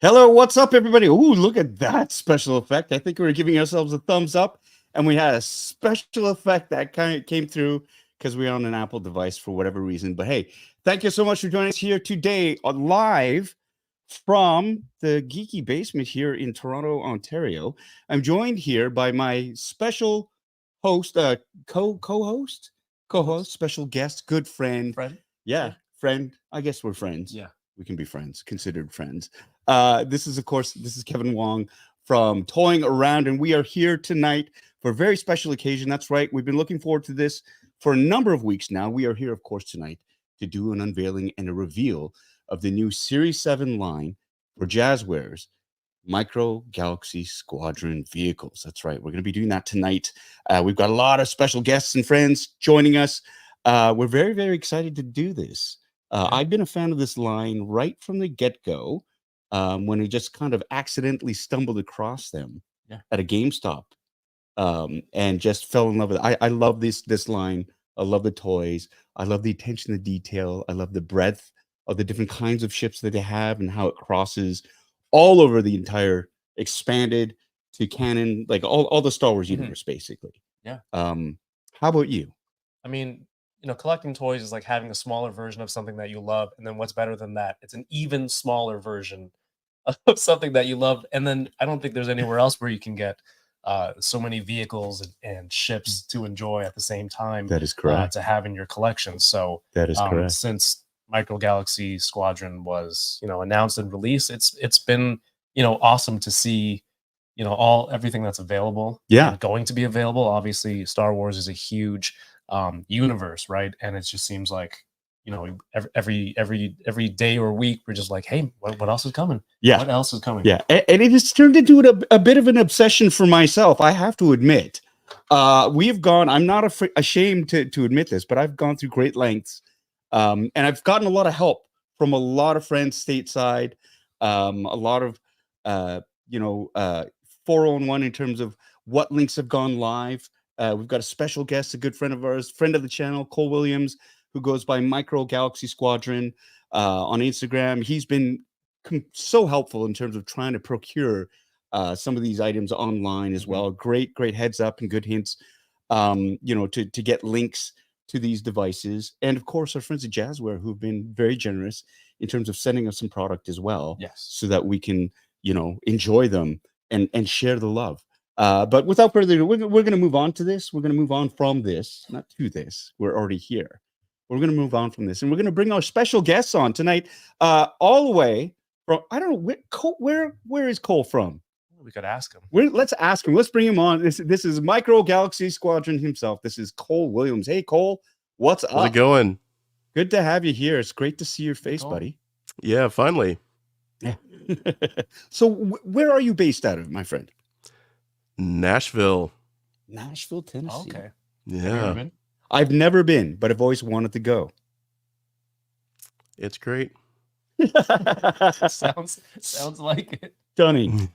Hello, what's up, everybody? Ooh, look at that special effect. I think we were giving ourselves a thumbs up, and we had a special effect that kind of came through because we're on an Apple device for whatever reason. But hey, thank you so much for joining us here today live from the Geeky Basement here in Toronto, Ontario. I'm joined here by my special host, co-host, special guest, good friend. Yeah, friend. I guess we're friends. Yeah. We can be friends, considered friends. This is Kevin Wong from Toying Around, and we are here tonight for a very special occasion. That's right. We've been looking forward to this for a number of weeks now. We are here, of course, tonight to do an unveiling and a reveal of the new Series 7 line for Jazzwares Micro Galaxy Squadron vehicles. That's right. We're going to be doing that tonight. We've got a lot of special guests and friends joining us. We're very, very excited to do this. I've been a fan of this line right from the get-go when we just kind of accidentally stumbled across them at a GameStop and just fell in love with it. I love this line. I love the toys. I love the attention to detail. I love the breadth of the different kinds of ships that they have and how it crosses all over the entire expanded to canon, like all the Star Wars universe, basically. Yeah. How about you? I mean, collecting toys is like having a smaller version of something that you love. And then what's better than that? It's an even smaller version of something that you love. And then I don't think there's anywhere else where you can get so many vehicles and ships to enjoy at the same time. That is correct. To have in your collection. So that is correct. Since Micro Galaxy Squadron was, announced and released, it's been, awesome to see, everything that's available. Yeah. And going to be available. Obviously, Star Wars is a huge universe, right? And it just seems like, every day or week we're just like, hey, what else is coming? Yeah. What else is coming? Yeah. And it has turned into a bit of an obsession for myself, I have to admit. We've gone, I'm not ashamed to admit this, but I've gone through great lengths. And I've gotten a lot of help from a lot of friends stateside, a lot of 401 in terms of what links have gone live. We've got a special guest, a good friend of ours, friend of the channel, Cole Williams, who goes by Micro Galaxy Squadron on Instagram. He's been so helpful in terms of trying to procure some of these items online as well. Great heads up and good hints, to get links to these devices. And of course, our friends at Jazzware, who've been very generous in terms of sending us some product as well. Yes. So that we can, enjoy them and share the love. But without further ado, we're going to move on to this. We're going to move on from this, not to this. We're already here. We're going to move on from this, and we're going to bring our special guests on tonight, all the way from, I don't know, where is Cole from? We could ask him. Let's ask him. Let's bring him on. This is Micro Galaxy Squadron himself. This is Cole Williams. Hey, Cole, what's up? How's it going? Good to have you here. It's great to see your face, buddy. Yeah, finally. Yeah. So where are you based out of, my friend? Nashville, Tennessee. Oh, okay. Yeah. I've never been, but I've always wanted to go. It's great. sounds like it. Stunning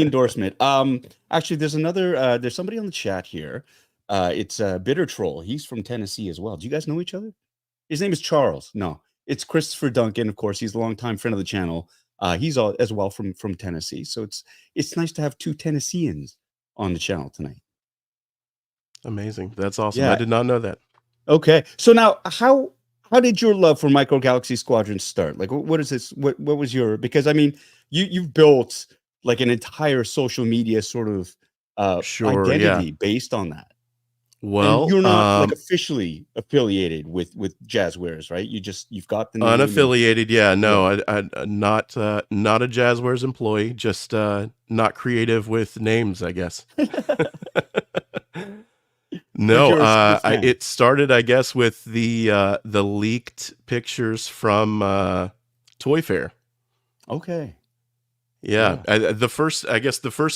endorsement. Actually, there's somebody on the chat here. It's Bitter Troll. He's from Tennessee as well. Do you guys know each other? His name is Charles. No, it's Christopher Duncan. Of course, he's a longtime friend of the channel. He's as well from Tennessee. So it's nice to have two Tennesseans on the channel tonight. Amazing. That's awesome. Yeah. I did not know that. Okay. So now how did your love for Micro Galaxy Squadron start? Like, what is this? What was your, because I mean, you've built like an entire social media sort of identity based on that. Well, and you're not like officially affiliated with Jazzwares, right? You've got the name unaffiliated. Yeah, no, I not a Jazzwares employee, just not creative with names, I guess. No, it started, I guess, with the leaked pictures from Toy Fair. Okay. Yeah. The first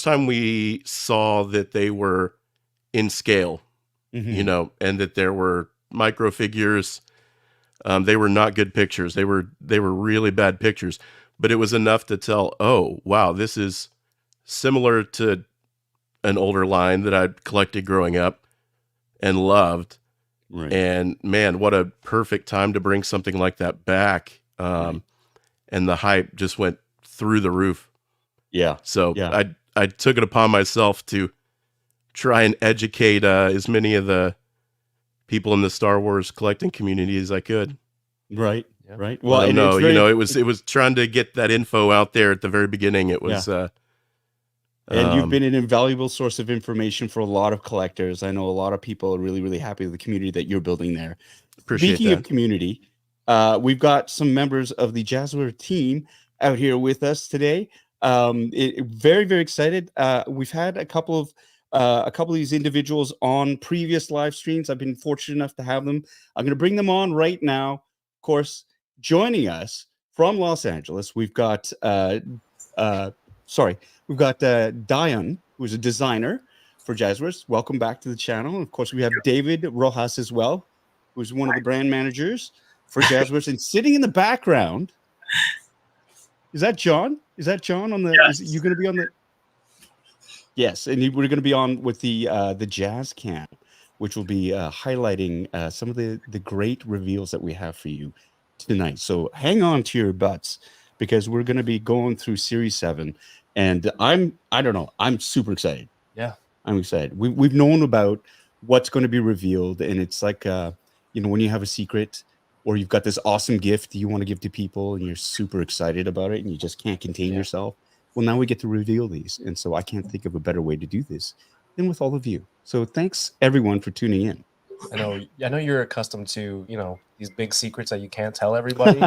time we saw that they were in scale, and that there were micro figures, they were not good pictures. They were really bad pictures, but it was enough to tell, oh, wow, this is similar to an older line that I'd collected growing up and loved. Right. And man, what a perfect time to bring something like that back. And the hype just went through the roof. Yeah. So Yeah. I took it upon myself to try and educate as many of the people in the Star Wars collecting community as I could. Right. Yeah. Right. Well, Well, and no, it's very, it was trying to get that info out there at the very beginning. It was, and you've been an invaluable source of information for a lot of collectors. I know a lot of people are really, really happy with the community that you're building there. appreciate Speaking that. of community, we've got some members of the Jazzler team out here with us today. Very, very excited. We've had a couple of these individuals on previous live streams. I've been fortunate enough to have them. I'm going to bring them on right now. Of course, joining us from Los Angeles, we've got Diane, who's a designer for Jazzwares. Welcome back to the channel. Of course, we have David Rojas as well, who's one of the brand managers for Jazzwares. And sitting in the background, is that John? Is that John on the? Yes. Is you going to be on the? Yes, and we're going to be on with the Jazz Cam, which will be highlighting some of the great reveals that we have for you tonight. So hang on to your butts because we're going to be going through Series 7, and I'm super excited. Yeah, I'm excited. We've known about what's going to be revealed, and it's like when you have a secret or you've got this awesome gift you want to give to people, and you're super excited about it, and you just can't contain yourself. Well, now we get to reveal these, and so I can't think of a better way to do this than with all of you. So thanks everyone for tuning in. I know you're accustomed to these big secrets that you can't tell everybody,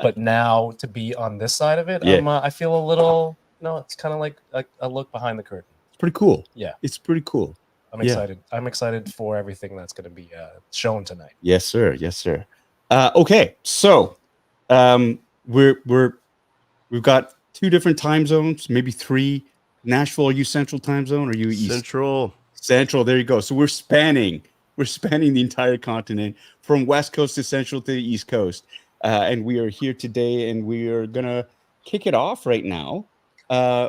but now to be on this side of it, I feel a little. It's kind of like a look behind the curtain. It's pretty cool. Yeah, it's pretty cool. I'm excited. I'm excited for everything that's going to be shown tonight. Yes, sir. Yes, sir. Okay, so we've got 2 different time zones, maybe 3. Nashville, are you Central time zone? Or are you East? Central. There you go. So we're spanning the entire continent from West Coast to Central to the East Coast, and we are here today, and we are gonna kick it off right now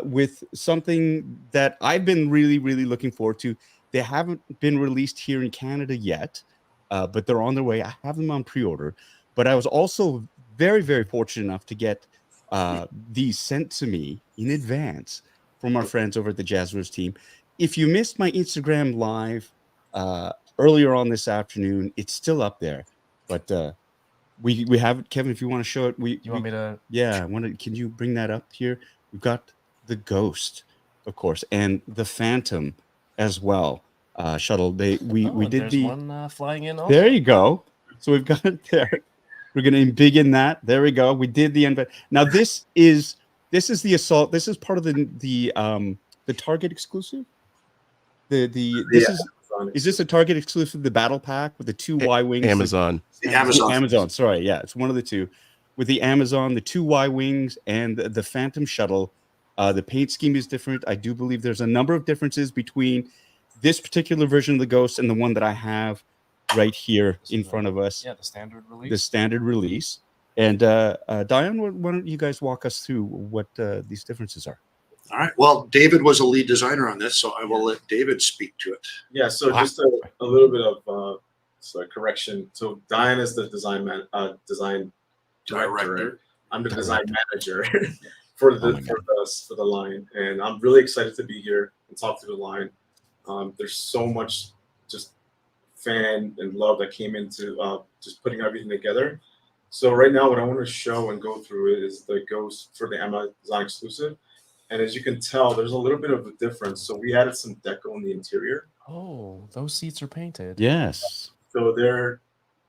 with something that I've been really, really looking forward to. They haven't been released here in Canada yet. But they're on their way. I have them on pre-order, but I was also very, very fortunate enough to get these sent to me in advance from our friends over at the Jazzwares team. If you missed my Instagram live earlier on this afternoon, it's still up there. But we have it, Kevin. If you want to show it, want me to? Yeah, can you bring that up here? We've got the Ghost, of course, and the Phantom as well. Shuttle. We did the one flying in. Also. There you go. So we've got it there. We're going to begin that. There we go. We did the invite. Now this is the Assault. This is part of the Target exclusive. Is this a Target exclusive? The battle pack with the 2 Y wings. Amazon. Amazon. Sorry, yeah, it's one of the 2 with the Amazon, the 2 Y wings, and the Phantom Shuttle. The paint scheme is different. I do believe there's a number of differences between this particular version of the Ghost and the one that I have right here in front of us. Yeah, the standard release. The standard release. And Diane, why don't you guys walk us through what these differences are? All right. Well, David was a lead designer on this, so I will let David speak to it. Yeah. So just a little bit of correction. So Diane is the design director. I'm the design manager for the line, and I'm really excited to be here and talk to the line. There's so much just fan and love that came into just putting everything together. So right now, what I want to show and go through is the Ghost for the Amazon exclusive. And as you can tell, there's a little bit of a difference. So we added some deco in the interior. Oh, those seats are painted. Yes. So they're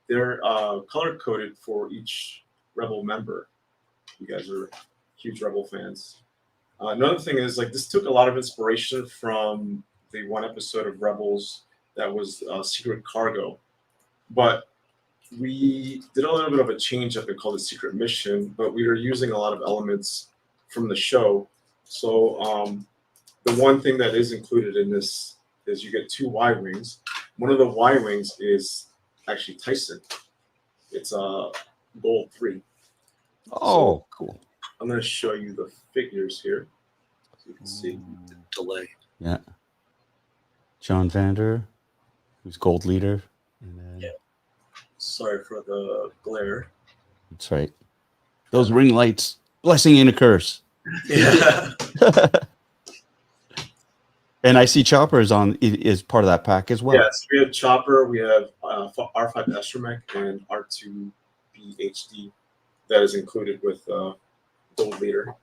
color coded for each Rebel member. You guys are huge Rebel fans. Another thing is this took a lot of inspiration from the one episode of Rebels that was Secret Cargo, but we did a little bit of a change up and called it Secret Mission, but we were using a lot of elements from the show. So the one thing that is included in this is you get 2 Y wings. One of the Y wings is actually Tyson. It's Gold 3. Oh, so, cool. I'm going to show you the figures here so you can see the delay. Yeah. John Vander, who's Gold Leader. And then... Yeah. Sorry for the glare. That's right. Those ring lights, blessing and a curse. Yeah. And I see Chopper is part of that pack as well. Yes, we have Chopper, we have R5 Astromech, and R2BHD that is included with Gold Leader.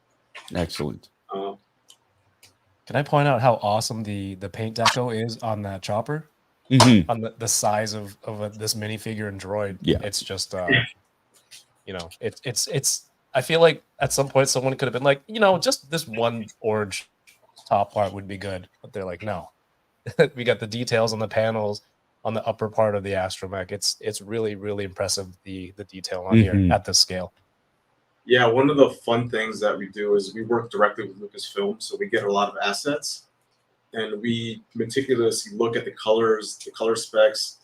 Excellent. Can I point out how awesome the paint deco is on that Chopper? Mm-hmm. On the size of this minifigure and droid. Yeah. It's just you know, it's I feel like at some point someone could have been like, you know, just this one orange top part would be good, but they're like, no. We got the details on the panels on the upper part of the astromech. It's really, really impressive, the detail on here at this scale. Yeah, one of the fun things that we do is we work directly with Lucasfilm, so we get a lot of assets, and we meticulously look at the colors, the color specs,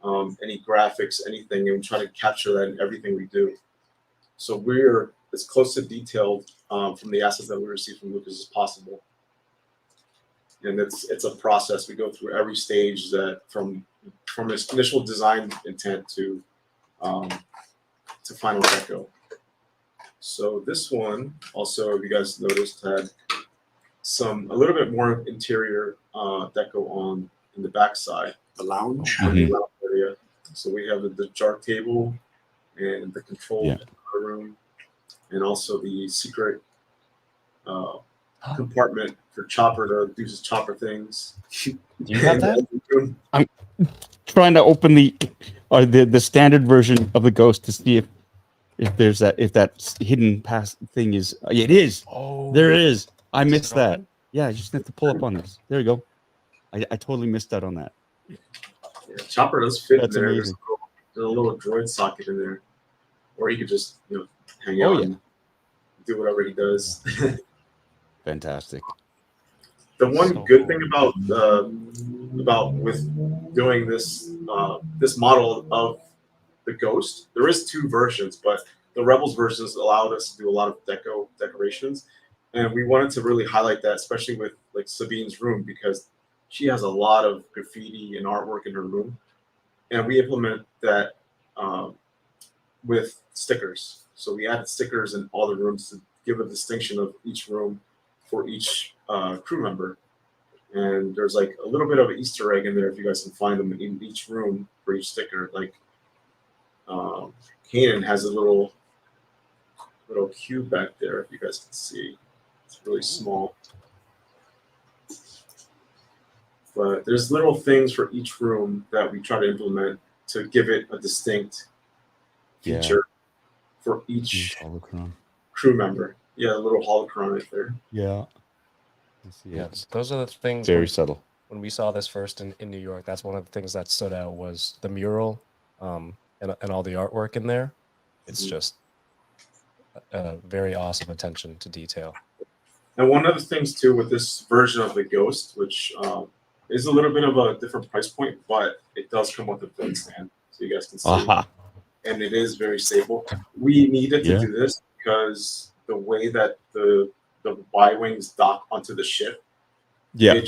any graphics, anything, and we try to capture that in everything we do. So we're as close to detailed from the assets that we receive from Lucas as possible. And it's a process. We go through every stage that from its initial design intent to final deco. So this one also, if you guys noticed, had a little bit more interior deco in the backside, The lounge. the lounge area. So we have the jar table and the control room, and also the secret compartment for Chopper to do his Chopper things. Do you have that? I'm trying to open the standard version of the Ghost to see if that hidden pass thing is. It is. Oh, There it is. I Is missed it that. open? Yeah, you just have to pull up on this. There you go. I totally missed out on that. Yeah, Chopper does fit That's in there. amazing. There's a little droid socket in there, or he could just hang out and do whatever he does. Fantastic. The one So good cool. thing about with doing this this model of the Ghost, there is two versions, but the Rebels versions allowed us to do a lot of decorations, and we wanted to really highlight that, especially with like Sabine's room, because she has a lot of graffiti and artwork in her room, and we implement that with stickers. So we added stickers in all the rooms to give a distinction of each room for each crew member. And there's like a little bit of an Easter egg in there if you guys can find them in each room for each sticker. Like Kanan has a little cube back there if you guys can see. It's really small. But there's little things for each room that we try to implement to give it a distinct feature for each Holocron. crew member. Yeah, a little holocron right there. Yeah. Yeah, those are the things. Very subtle. When we saw this first in New York, that's one of the things that stood out was the mural and all the artwork in there. It's just a very awesome attention to detail. And one of the things too with this version of the Ghost, which is a little bit of a different price point, but it does come with a fin stand, so you guys can see. And it is very stable. We needed to do this because the way that the Y-wings dock onto the ship, they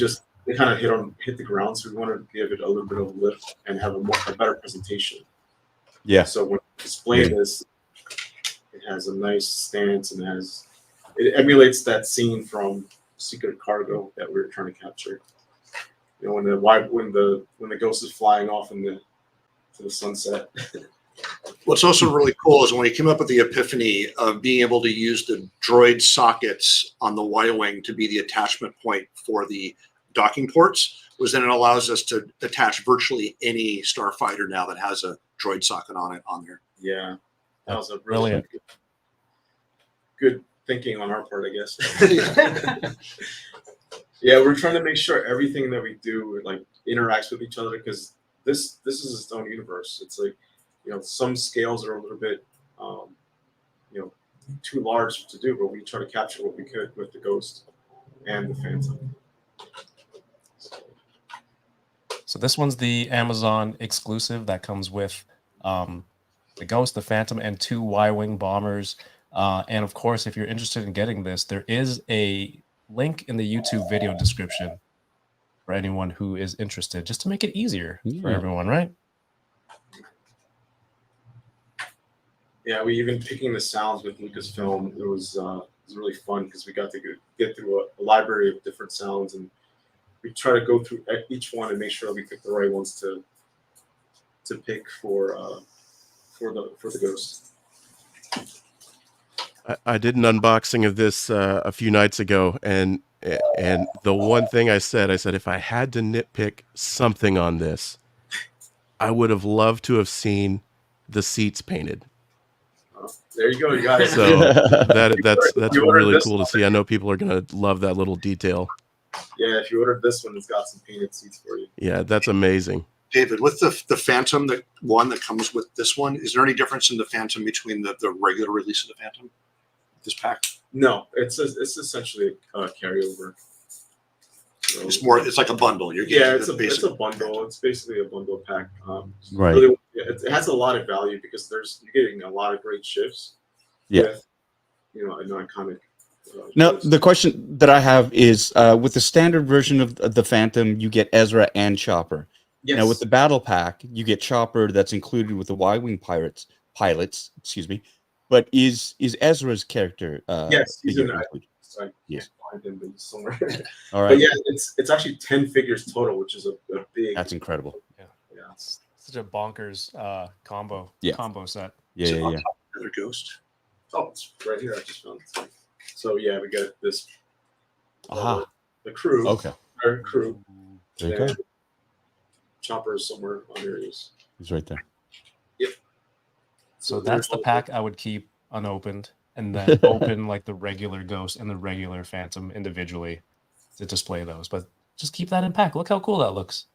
kind of hit the ground, so we wanted to give it a little bit of a lift and have a better presentation. Yeah. So when we display this, it has a nice stance and it emulates that scene from Secret Cargo that we were trying to capture. You know, when the Ghost is flying off to the sunset. What's also really cool is when we came up with the epiphany of being able to use the droid sockets on the Y-wing to be the attachment point for the docking ports, was then it allows us to attach virtually any Starfighter now that has a droid socket on there. Yeah, that was a Brilliant. Good thinking on our part, I guess. Yeah, we're trying to make sure everything that we do like interacts with each other, because this is its own universe. It's like, some scales are a little bit, too large to do, but we try to capture what we could with the Ghost and the Phantom. So this one's the Amazon exclusive that comes with the Ghost, the Phantom, and 2 Y-wing bombers. And of course, if you're interested in getting this, there is a link in the YouTube video description for anyone who is interested, just to make it easier for everyone, right? Yeah, we even picking the sounds with Lucasfilm. It was was really fun because we got to get through a library of different sounds, and we try to go through each one and make sure we pick the right ones to pick for the ghost. I did an unboxing of this a few nights ago, and the one thing I said, if I had to nitpick something on this, I would have loved to have seen the seats painted. There you go, you got it. So that's really cool to see. I know people are gonna love that little detail. Yeah, if you ordered this one, it's got some painted seats for you. Yeah, that's amazing. David, with the Phantom, that comes with this one, is there any difference in the Phantom between the regular release of the Phantom? This pack? No, it's essentially a carryover. So, It's like a bundle. You're getting it's a bundle. Phantom. It's basically a bundle pack. Right. Really, it has a lot of value because you're getting a lot of great shifts. Yeah. With, an iconic. Now, ghost. the question that I have is, with the standard version of the Phantom, you get Ezra and Chopper. Yes. Now, with the battle pack, you get Chopper that's included with the Y-wing pilots. Excuse me. But is Ezra's character? Yes, he's in figure that. included? I Yeah. can't find him somewhere. All right. But yeah, it's actually 10 figures total, which is a big. That's incredible. Yeah. It's such a bonkers combo set. Yeah. Another ghost. Oh, it's right here. I just found it. So yeah, we got this. Aha. The crew. Okay. Our crew. There you go. And Chopper's somewhere on here. He's right there. Yep. So that's the pack I would keep unopened, and then open like the regular Ghost and the regular Phantom individually to display those. But just keep that in pack. Look how cool that looks.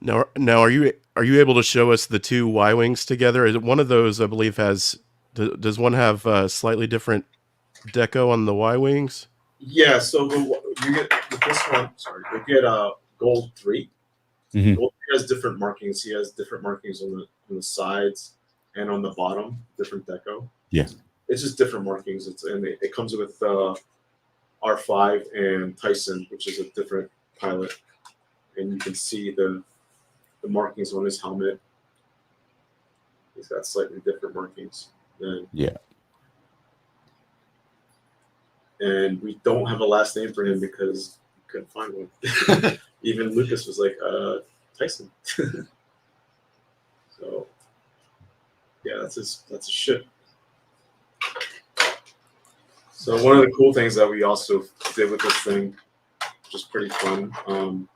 Now, are you able to show us the two Y-wings together? One of those, I believe, does one have slightly different deco on the Y-wings? Yeah. So you get with this one. Sorry, you get Gold 3. Mhm. Gold 3 has different markings. He has different markings on the sides and on the bottom. Different deco. Yeah. It's just different markings. It comes with R5 and Tyson, which is a different pilot, and you can see the markings on his helmet. He's got slightly different markings. Yeah. And we don't have a last name for him because we couldn't find one. Even Lucas was like, Tyson. So yeah, that's his ship. So one of the cool things that we also did with this thing, which is pretty fun,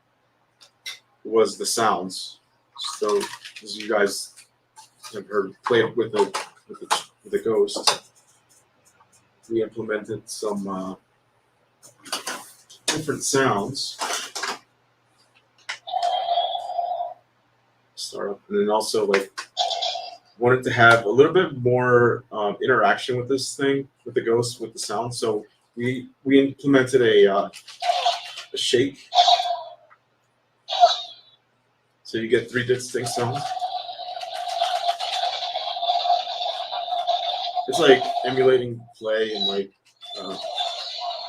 was the sounds. So as you guys have heard, played with the Ghost, we implemented some different sounds. Start up, and then also wanted to have a little bit more interaction with this thing, with the Ghost, with the sound. So we implemented a shake. So you get 3 distinct sounds. It's like emulating play and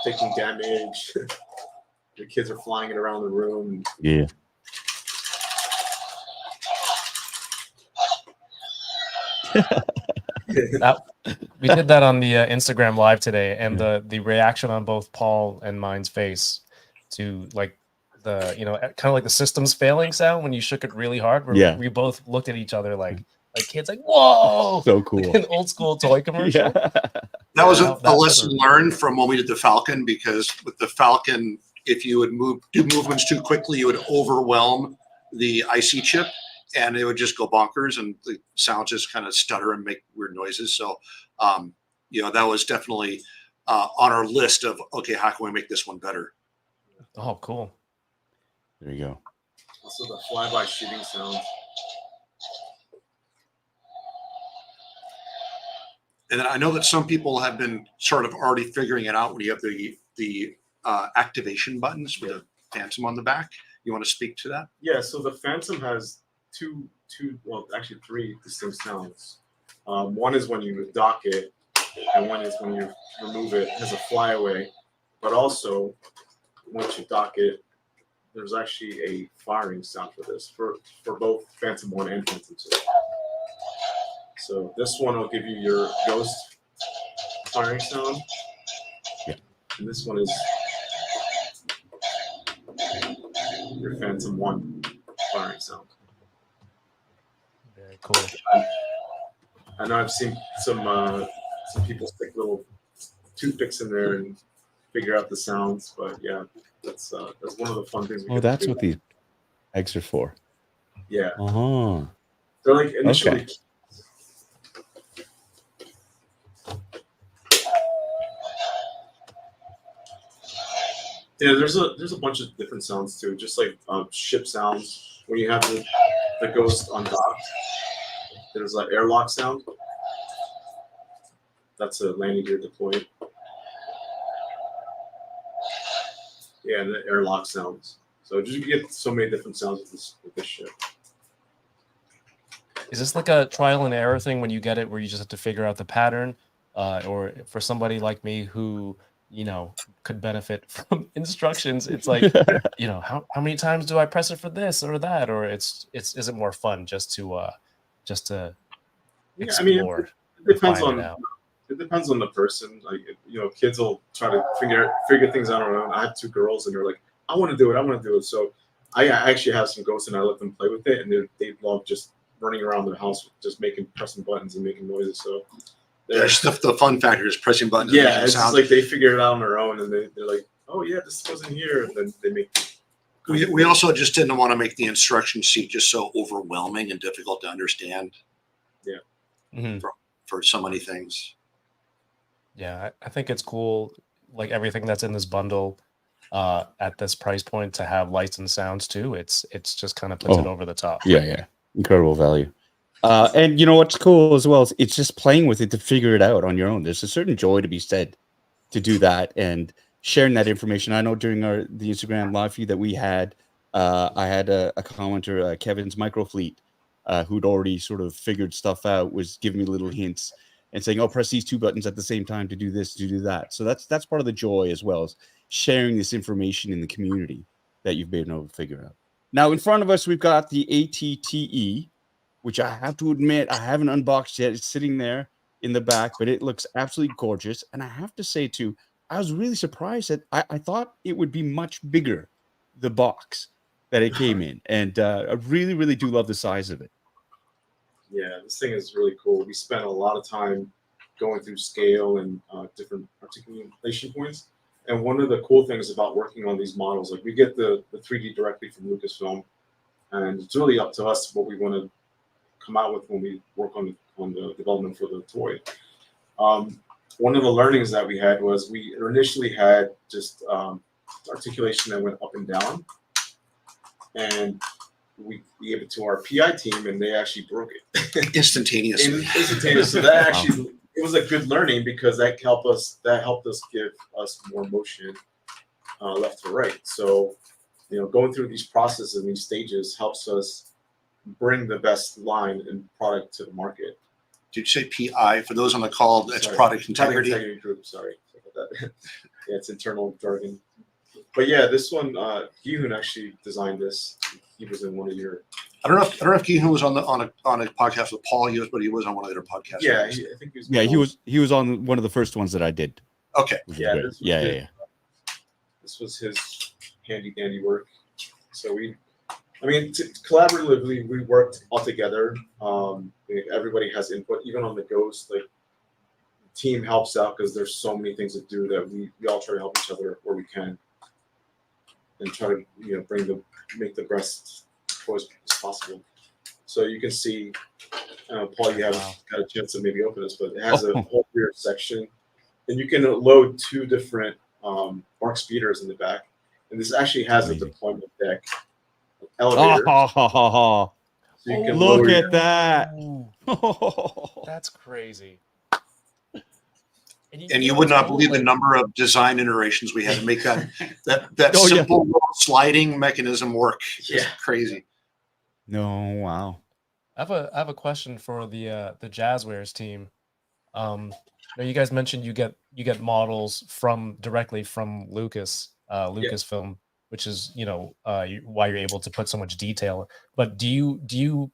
taking damage. The kids are flying it around the room. Yeah. We did that on the Instagram live today, and the reaction on both Paul and mine's face to the kind of like the system's failing sound when you shook it really hard. Where we both looked at each other like kids, like whoa, So cool. An old school toy commercial. Yeah. That was a lesson learned from when we did the Falcon, because with the Falcon, if you would do movements too quickly, you would overwhelm the IC chip, and it would just go bonkers, and the sound just kind of stutter and make weird noises. So, that was definitely on our list of, okay, how can we make this one better? Oh, cool. There you go. Also the flyby shooting sound. And then I know that some people have been sort of already figuring it out when you have the activation buttons for the Phantom on the back. You want to speak to that? Yeah, so the Phantom has actually 3 distinct sounds. One is when you dock it, and one is when you remove it as a flyaway. But also, once you dock it, there's actually a firing sound for this, for both Phantom 1 and Phantom 2. So this one will give you your Ghost firing sound. Yeah. And this one is your Phantom 1 firing sound. Very cool. I know I've seen some people stick little toothpicks in there and figure out the sounds, but yeah, that's one of the fun things. Oh, that's what these eggs are for. Yeah. They're like initially. Okay. Yeah, there's a bunch of different sounds too, just like ship sounds. When you have the Ghost undocked, there's an airlock sound. That's a landing gear deployed. Yeah, and the airlock sounds. So just you get so many different sounds with this ship. Is this like a trial and error thing when you get it, where you just have to figure out the pattern, or for somebody like me who, you know, could benefit from instructions, it's like, you know, how many times do I press it for this or that, or is it more fun just to yeah, I mean, explore? it depends find on it out? it depends on the person. Like, you know, kids will try to figure things out on their own. I have 2 girls, and they're like, I want to do it. So I actually have some ghosts, and I let them play with it, and they love just running around their house, just pressing buttons and making noises. So there's the fun factor is pressing buttons. Yeah, it's just like they figure it out on their own, and they're like, oh yeah, this wasn't here, and then they make. We also just didn't want to make the instruction sheet just so overwhelming and difficult to understand. Yeah. Mm-hmm. For so many things. Yeah, I think it's cool, like everything that's in this bundle at this price point, to have lights and sounds too. It's just kind of puts it over the top. Yeah. Incredible value. And you know what's cool as well is it's just playing with it to figure it out on your own. There's a certain joy to be said to do that and sharing that information. I know during the Instagram live feed that we had, I had a commenter, Kevin's Microfleet, who'd already sort of figured stuff out, was giving me little hints and saying, oh, press these 2 buttons at the same time to do this, to do that. So that's part of the joy, as well as sharing this information in the community that you've been able to figure out. Now, in front of us, we've got the ATTE, which I have to admit, I haven't unboxed yet. It's sitting there in the back, but it looks absolutely gorgeous. And I have to say, too, I was really surprised that I thought it would be much bigger, the box that it came in. And I really, really do love the size of it. Yeah, this thing is really cool. We spent a lot of time going through scale and different articulation points. And one of the cool things about working on these models, like we get the 3D directly from Lucasfilm, and it's really up to us what we want to come out with when we work on the development for the toy. One of the learnings that we had was we initially had just articulation that went up and down, and we gave it to our PI team, and they actually broke it instantaneously. So that actually it was a good learning, because that helped us give us more motion left to right. So, you know, going through these processes and these stages helps us bring the best line and product to the market. Did you say PI? For those on the call, that's product integrity. Product integrity group. Sorry about that. Yeah, it's internal jargon. But yeah, this one, Gihun actually designed this. He was in one of your. I don't know if Gihun was on a podcast with Paul. But he was on one of their podcasts. Yeah, I think he was. Yeah, he was on one of the first ones that I did. Okay. Yeah. This was his handy dandy work. So collaboratively we worked all together. Everybody has input, even on the Ghost. Like, the team helps out because there's so many things to do that we all try to help each other where we can, and try to make the best toys as possible. So you can see, Paul, you haven't got a chance to maybe open this, but it has a whole rear section, and you can load 2 different arc speeders in the back, and this actually has a deployment deck elevator. So you can look at that. That's crazy. And you would not believe the number of design iterations we had to make that simple sliding mechanism work. It's just crazy. No, wow. I have a question for the Jazzwares team. Now you guys mentioned you get models directly from Lucasfilm, which is why you're able to put so much detail. But do you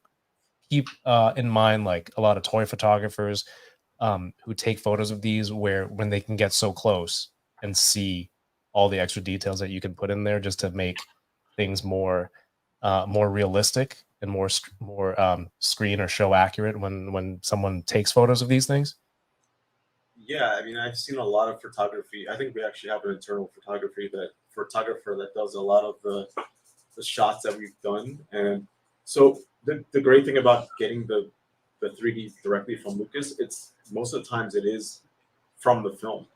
keep in mind, like a lot of toy photographers who take photos of these where when they can get so close and see all the extra details that you can put in there just to make things more realistic and more screen or show accurate when someone takes photos of these things? Yeah, I mean, I've seen a lot of photography. I think we actually have an internal photographer that does a lot of the shots that we've done. And so the great thing about getting the 3D directly from Lucas, it's most of the times it is from the film.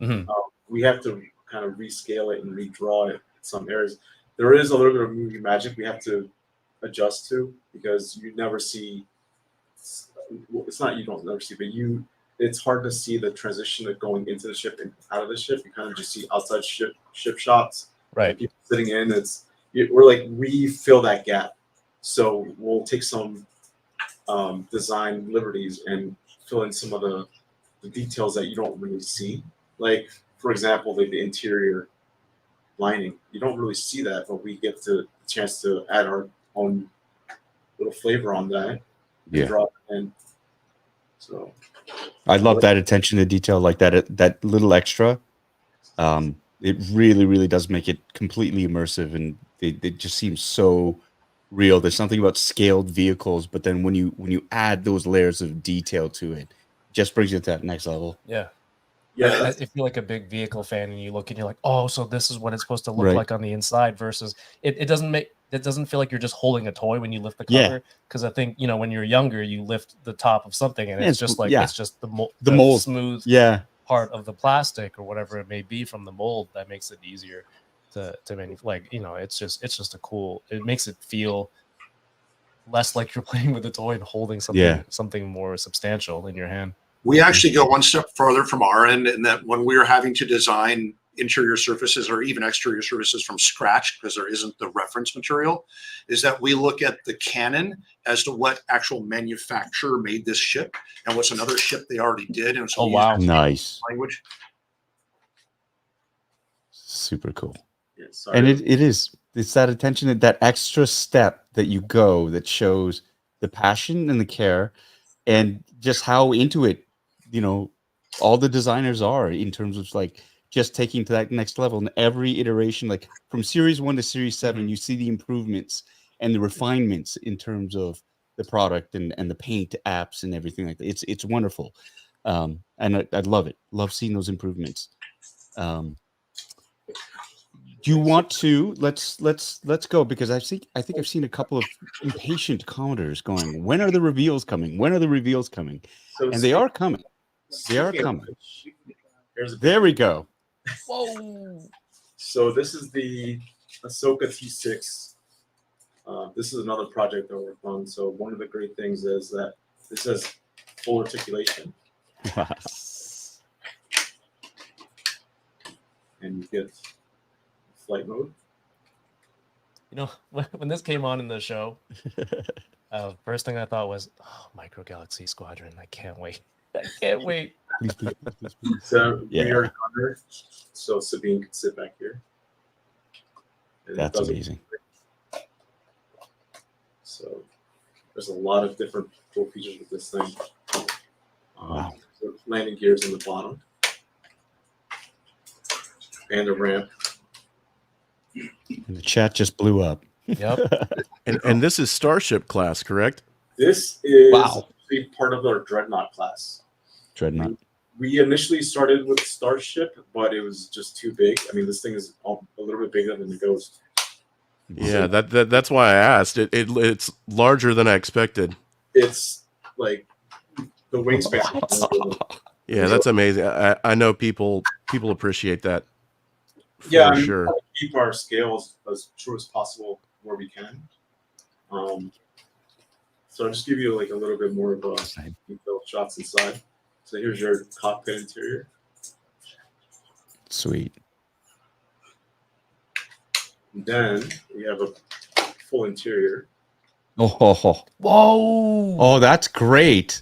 Mm-hmm. We have to kind of rescale it and redraw it in some areas. There is a little bit of movie magic we have to adjust to, because you never see. It's not you don't never see, but it's hard to see the transition of going into the ship and out of the ship. You kind of just see outside ship shots, right? People sitting in. We're like, we fill that gap, so we'll take some design liberties and fill in some of the details that you don't really see. Like, for example, like the interior lining, you don't really see that, but we get the chance to add our own little flavor on that. Yeah. Draw it in. So I love that attention to detail, like that little extra. It really, really does make it completely immersive, and it just seems so real. There's something about scaled vehicles, but then when you add those layers of detail to it, just brings it to that next level. Yeah. Yeah, if you're like a big vehicle fan and you look and you're like, oh, so this is what it's supposed to look Right. like on the inside, versus it doesn't feel like you're just holding a toy when you lift the cover. Because I think, when you're younger, you lift the top of something and it's just like it's just the mold smooth part of the plastic or whatever it may be from the mold that makes it easier to it's just a cool. It makes it feel less like you're playing with a toy and holding something more substantial in your hand. We actually go one step further from our end, in that when we're having to design interior surfaces or even exterior surfaces from scratch, because there isn't the reference material, is that we look at the canon as to what actual manufacturer made this ship and what's another ship they already did. And so Nice language. Super cool. Yeah, sorry. And it's that attention, that extra step that you go that shows the passion and the care and just how into it all the designers are, in terms of like just taking to that next level. And every iteration, like from series 1 to series 7, you see the improvements and the refinements in terms of the product and the paint apps and everything like that. It's wonderful. And I love it. Love seeing those improvements. Do you want to let's go, because I think I've seen a couple of impatient commenters going, when are the reveals coming? When are the reveals coming? So And they are coming. They are coming. There we go. Whoa. So this is the Ahsoka T6. This is another project that we're on. So one of the great things is that this has full articulation. And you get flight mode. When this came on in the show, first thing I thought was, Micro Galaxy Squadron. I can't wait. I can't wait. Please. So we are under, so Sabine can sit back here. And That's amazing. So there's a lot of different cool features with this thing. Wow. So landing gears in the bottom. And a ramp. And the chat just blew up. Yep. And this is Starship class, correct? This is Wow. part of our Dreadnought class. Dreadnought. We initially started with Starship, but it was just too big. I mean, this thing is a little bit bigger than the Ghost. Yeah, that's why I asked. It's larger than I expected. It's like the wingspan. Yeah, that's amazing. I know people appreciate that. Yeah, for sure. We try to keep our scales as true as possible where we can. So I'll just give you like a little bit more of a detailed shots inside. So here's your cockpit interior. Sweet. And then we have a full interior. Oh, Whoa. oh, that's great.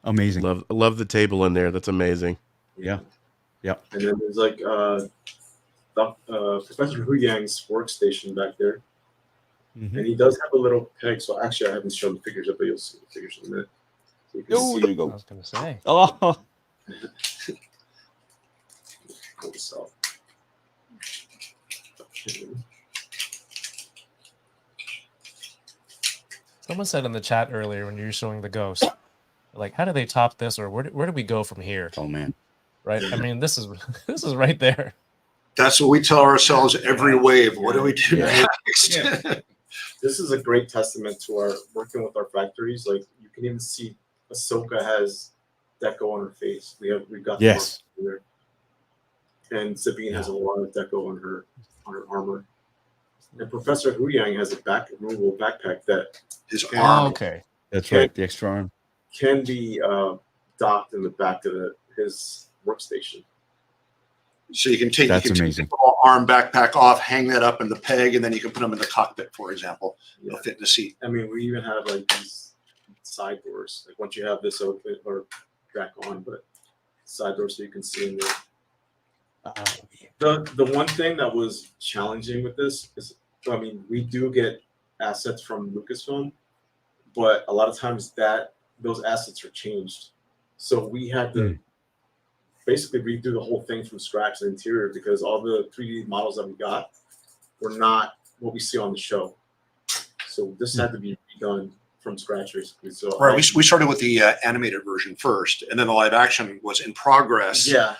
Amazing. Love the table in there. That's amazing. Yeah. And then there's like Professor Hu Yang's workstation back there. Mhm. And he does have a little peg. So actually, I haven't shown the figures yet, but you'll see the figures in a minute. So you can Oh, see there you I go. was gonna say. Oh, pull this out. Someone said in the chat earlier when you were showing the ghost, like, how do they top this, or where do we go from here? oh man. Right? I mean, this is this is right there. That's what we tell ourselves every wave. What do we do Yeah. next? Yeah. This is a great testament to our working with our factories. Like you can even see Ahsoka has deco on her face. We've got the Yes. mark there. And Sabine has a lot of deco on her armor. And Professor Huyang has a removable backpack that His Oh, arm. Okay. That's Okay. right. The extra arm. can be docked in the back of his workstation. So you can take That's take amazing. the little arm backpack off, hang that up in the peg, and then you can put them in the cockpit, for example. Yeah. They'll fit in the seat. I mean, we even have like these side doors. Like once you have this open or back on, but side doors so you can see in there. The one thing that was challenging with this is, I mean, we do get assets from Lucasfilm, but a lot of times those assets are changed. So we had to basically redo the whole thing from scratch, the interior, because all the 3D models that we got were not what we see on the show. So this had to be redone from scratch, basically. So Right. We started with the animated version first, and then the live action was in progress. yeah,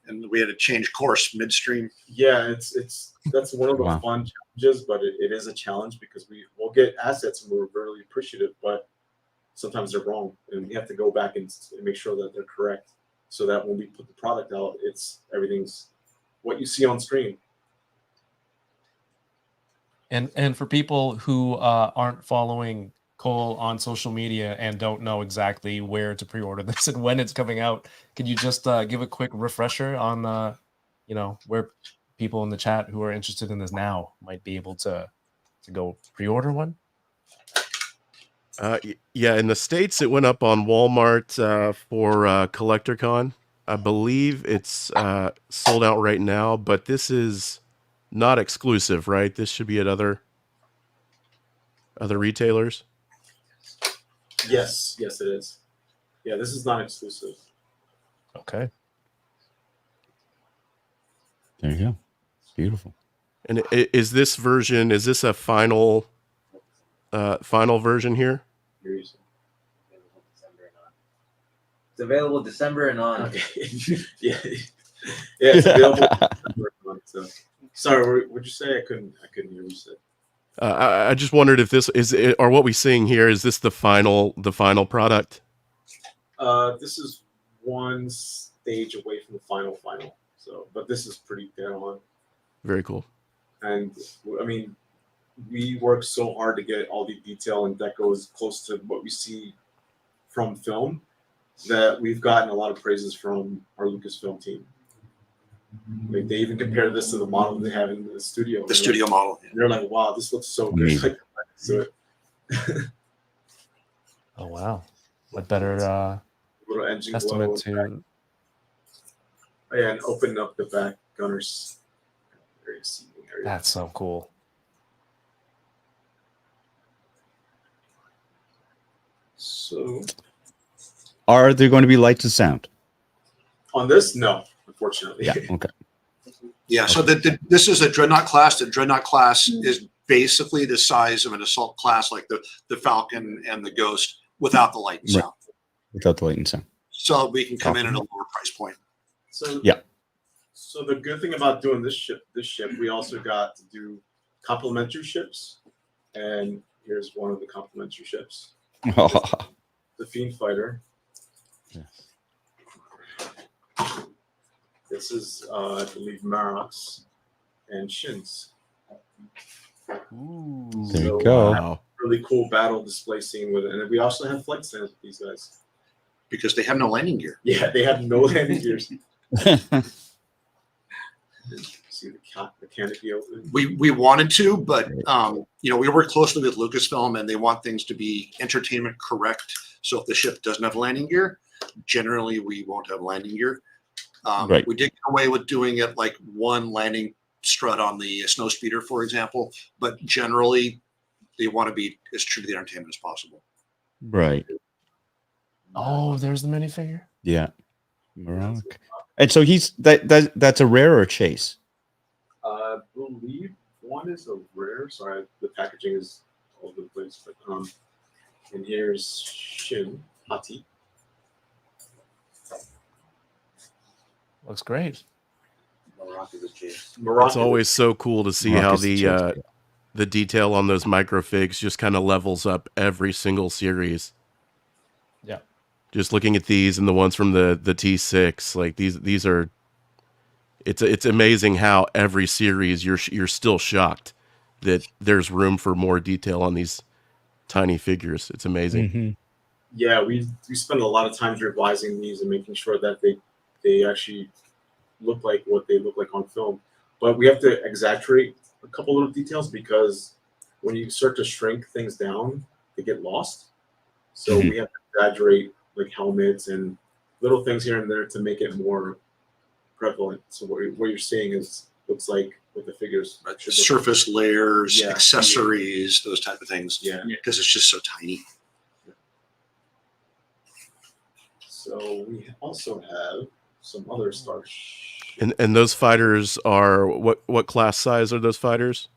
And we had to change course midstream. yeah, that's one of the Wow. fun challenges, but it is a challenge because we'll get assets and we're really appreciative, but sometimes they're wrong, and we have to go back and make sure that they're correct, so that when we put the product out, everything's what you see on screen. And for people who aren't following Cole on social media and don't know exactly where to pre-order this and when it's coming out, could you just give a quick refresher on where people in the chat who are interested in this now might be able to go pre-order one? Yeah, in the States, it went up on Walmart for CollectorCon. I believe it's sold out right now, but this is not exclusive, right? This should be at other retailers. Yes, it is. Yeah, this is not exclusive. Okay. There you go. Beautiful. And is this a final version here? Here's- It's available December and on. Okay. yeah, it's available. So, sorry, what'd you say? I couldn't hear what you said. I just wondered if this is it, or what we're seeing here. Is this the final product? This is one stage away from the final. So, but this is pretty dead on. Very cool. And I mean, we work so hard to get all the detail and deco as close to what we see from film that we've gotten a lot of praises from our Lucasfilm team. Like they even compare this to the model they have in the studio. The studio model. And they're like, "Wow, this looks so good." Amazing. So Oh wow. What better little engine testament glow. to Oh, yeah, and open up the back gunner's area, seating area. that's so cool. So Are there going to be lights and sound? on this, no, unfortunately. Yeah. Okay. Yeah. So this is a Dreadnought class. The Dreadnought class is basically the size of an assault class, like the Falcon and the Ghost, without the light and Right. sound. Without the light and sound. So we can come in at a lower price point. So Yeah. So the good thing about doing this ship, we also got to do complimentary ships, and here's one of the complimentary ships, the Fiend Fighter. Yes. This is, I believe, Marox and Shins. There So, you go. Wow. Really cool battle display scene with it, and then we also have flight stands with these guys. Because they have no landing gear. Yeah, they have no landing gears. See the canopy open. We wanted to, but we work closely with Lucasfilm, and they want things to be entertainment correct. So if the ship doesn't have landing gear, generally we won't have landing gear. Right. We did get away with doing it like one landing strut on the snow speeder, for example. But generally, they want to be as true to the entertainment as possible. Right. Oh, there's the minifigure. Yeah. Morocco. And so that's a rare or a chase? I believe one is a rare. Sorry, the packaging is all over the place. But and here's Shin Hati. Looks great. Morocco is a chase. It's always so cool to see how Morocco's the chase, the detail on those microfigs just kind of levels up every single series. Yeah. Just looking at these and the ones from the T6, like these are. It's amazing how every series you're still shocked that there's room for more detail on these tiny figures. It's amazing. Mm-hmm. Yeah, we spend a lot of time revising these and making sure that they actually look like what they look like on film. But we have to exaggerate a couple little details because when you start to shrink things down, they get lost. So we have to exaggerate like helmets and little things here and there to make it more prevalent. So what you're seeing looks like what the figures Surface layers, Yeah. accessories, those type of things. Yeah. Because it's just so tiny. So we also have some other stars. And those fighters are what class size are those fighters?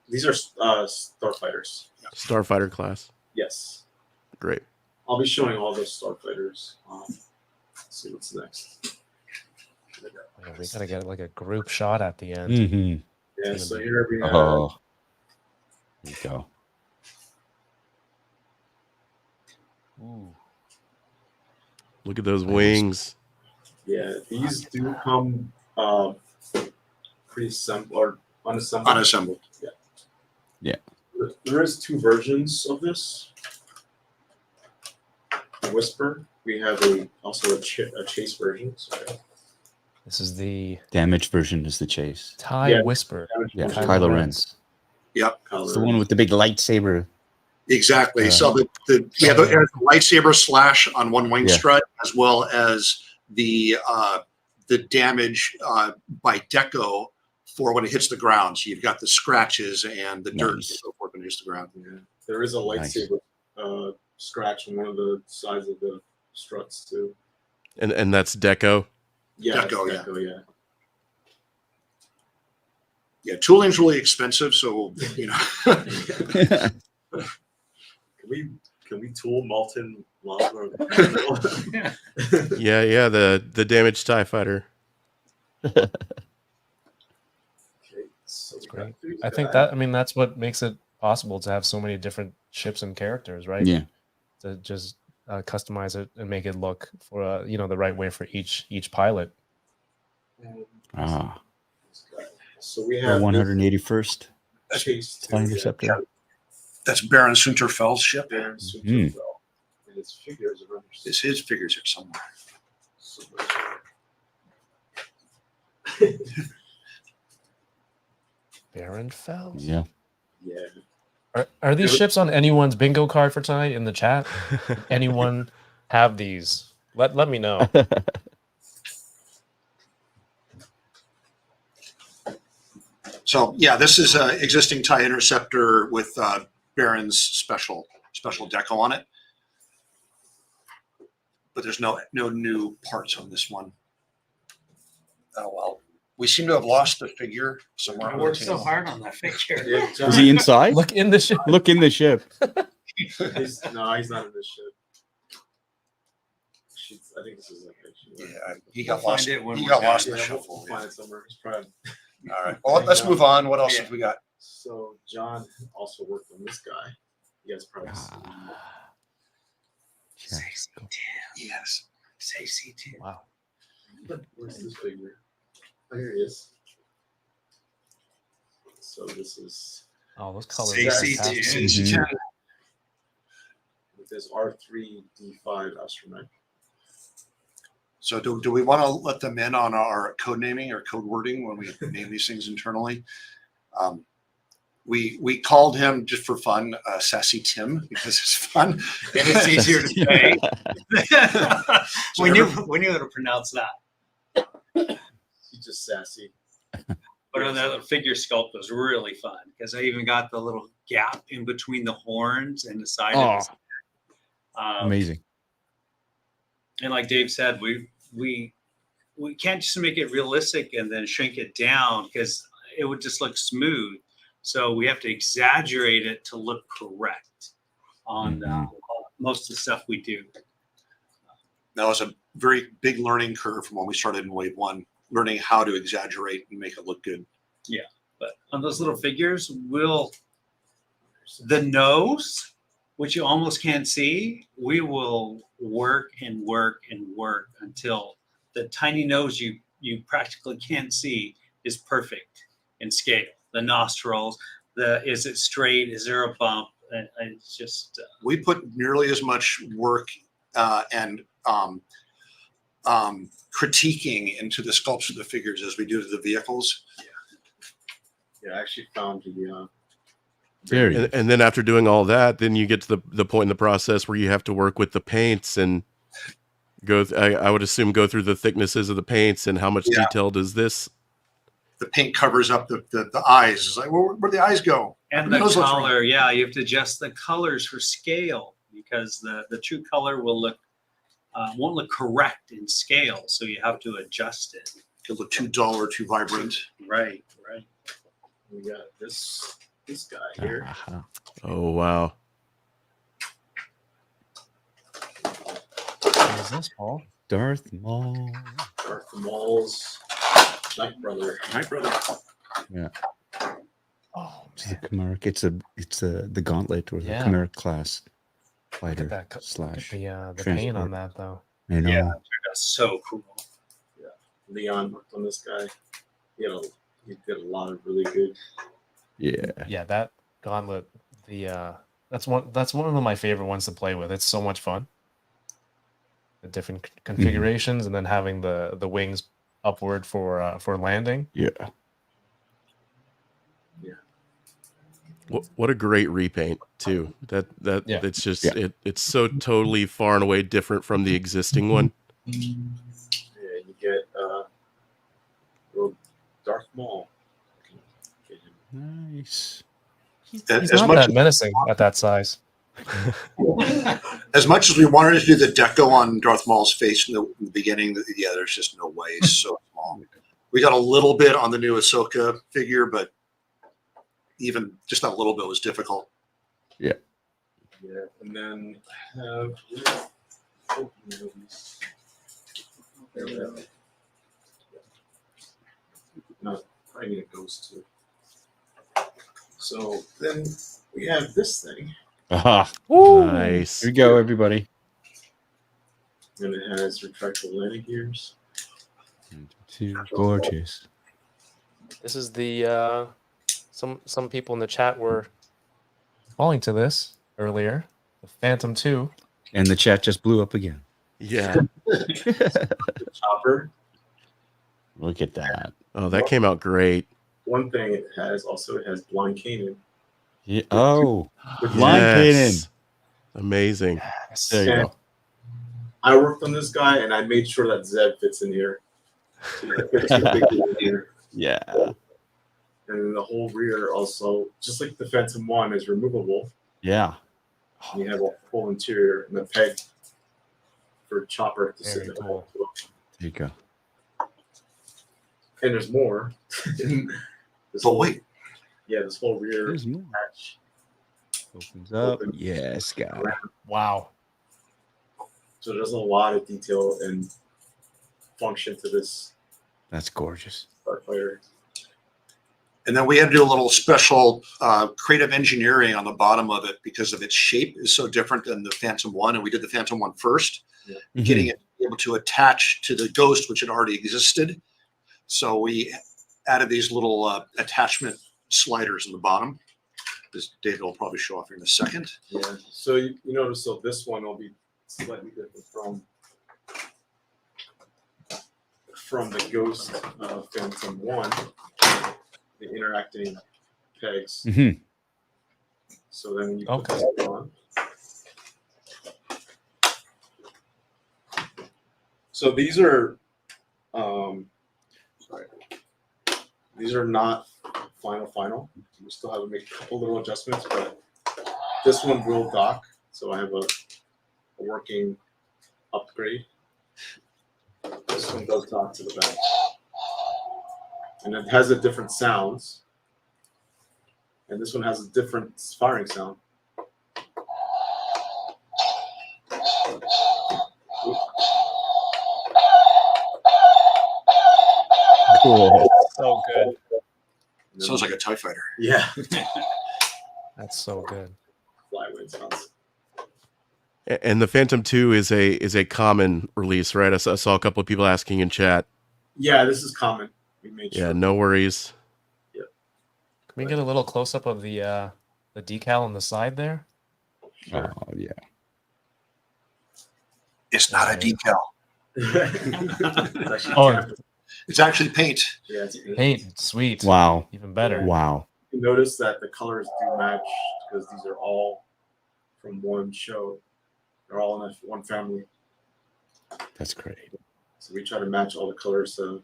These are Starfighters. Starfighter class. Yes. Great. I'll be showing all those Starfighters. Let's see what's next. Yeah, we gotta get like a group shot at the end. Mm-hmm. Yeah, so here we have Oh, there you go. Ooh. Look at those wings. yeah, these do come pre-assembled or unassembled. Unassembled. Yeah. Yeah. There is two versions of this. Whisper. We have also a chase version. Sorry. This is the Damaged version is the chase. TIE Whisper. Yeah, Kylo Kylo Ren. Ren's. Yep. It's the one with the big lightsaber. Exactly. So we have the lightsaber slash on one wing strut, as well as the damage by deco for when it hits the ground. So you've got the scratches and the dirt and so forth when it hits the ground. Yeah. There is a lightsaber scratch on one of the sides of the struts too. And that's deco. Yeah, Deco, yeah. Yeah, tooling's really expensive, so you know. Can we tool molten lava? Yeah, the damaged TIE fighter. Okay, so That's great. I think that's what makes it possible to have so many different ships and characters, right? Yeah. To just customize it and make it look for the right way for each pilot. Ah, So we the have 181st Chase TIE Interceptor. That's Baron Sunterfell's ship. Baron Sunterfell. And his figures are His figures are somewhere. Baron Fells. Yeah. Yeah. Are these ships on anyone's bingo card for tonight in the chat? Anyone have these? Let me know. So yeah, this is an existing TIE Interceptor with Baron's special deco on it, but there's no new parts on this one. Oh well, we seem to have lost the figure somewhere. I worked so hard on that picture. Yeah, John, Is he inside? Look in the ship. Look in the ship. he's not in this ship. I think this is like Yeah, he got We'll lost. find it when He we're got done. lost in the We'll shuffle. find it somewhere. It's probably... All right. Well, let's move on. What else have we got? So John also worked on this guy. You guys probably seen him. Yes. Say CT. Wow. Where's this figure? Oh, here he is. So this is Oh, those colors. Say are CT. fantastic. with this R3D5 astromech. So do we want to let them in on our code naming or code wording when we name these things internally? We called him just for fun, Sassy Tim, because it's fun And it's easier to say. we knew how to pronounce that. He's just sassy. But But on the figure sculpt was really fun because I even got the little gap in between the horns and the side of his neck. Amazing. And like Dave said, we can't just make it realistic and then shrink it down because it would just look smooth. So we have to exaggerate it to look correct on most of the stuff we do. That was a very big learning curve from when we started in Wave 1, learning how to exaggerate and make it look good. Yeah, but on those little figures, the nose, which you almost can't see, we will work and work and work until the tiny nose you practically can't see is perfect in scale. The nostrils, is it straight? Is there a bump? It's just we put nearly as much work and critiquing into the sculpts of the figures as we do to the vehicles. Yeah, I actually found the and then after doing all that, then you get to the point in the process where you have to work with the paints and I would assume go through the thicknesses of the paints and how much detail does this. The paint covers up the eyes. It's like, where'd the eyes go? and the color. Yeah, you have to adjust the colors for scale because the true color will look won't look correct in scale. So you have to adjust it. It'll look too dull or too vibrant. Right. we got this guy here. Oh wow. What is this, Paul? Darth Maul. Darth Maul's Night Brother. Yeah. Oh It's the Chimeric. It's the Gauntlet or the Chimeric class look fighter at that. slash. The paint transport. on that though. I know. Yeah, that's so cool. Yeah, Leon worked on this guy. He did a lot of really good. Yeah, that gauntlet. That's one of my favorite ones to play with. It's so much fun. The different configurations and then having the wings upward for landing. Yeah. What a great repaint too. It's just it's so totally far and away different from the existing one. Yeah, you get little Darth Maul. Nice. He's not that menacing at that size. As much as we wanted to do the deco on Darth Maul's face in the beginning, there's just no way. It's so small. We got a little bit on the new Ahsoka figure, but even just that little bit was difficult. Yeah, and then there we go. No, I need a ghost too. So then we have this thing. Aha. Nice. Here we go, everybody. And it has retractable landing gears. Gorgeous. This is the some people in the chat were calling to this earlier. The Phantom 2. And the chat just blew up again. Yeah. Chopper. Look at that. Oh, that came out great. One thing it has Blind Kanan. Yeah. Oh, With Blind Yes. Kanan. Amazing. There you go. I worked on this guy and I made sure that Zeb fits in here. So it fits the big one here. Yeah. And then the whole rear also, just like the Phantom 1, is removable. Yeah. And you have a full interior and the peg for Chopper to sit in the hole. There you go. And there's more. Wait. Yeah, this whole rear There's more. hatch. Opens up. Yes, guy. Wow. So there's a lot of detail and function to this That's gorgeous. Starfighter. And then we had to do a little special creative engineering on the bottom of it because of its shape is so different than the Phantom 1. And we did the Phantom 1 first, getting it able to attach to the Ghost, which had already existed. So we added these little attachment sliders in the bottom. This David will probably show off here in a second. Yeah. So you notice, so this one will be slightly different from the Ghost Phantom 1, the interacting pegs. Mm-hmm. So then when you put this on, so these are These are not final. We still have to make a couple little adjustments, but this one will dock. So I have a working upgrade. This one does dock to the back. And it has a different sounds. And this one has a different firing sound. Cool. So good. Sounds like a TIE fighter. Yeah. That's so good. Flyweight sounds. And the Phantom 2 is a common release, right? I saw a couple of people asking in chat. Yeah, this is common. We made sure. Yeah, no worries. Can we get a little close up of the decal on the side there? Oh yeah. It's not a decal. It's actually Oh. canvas. It's actually paint. Yeah, it's Paint, sweet. Wow. Even better. Wow. You notice that the colors do match because these are all from one show. They're all in one family. That's great. So we try to match all the colors. So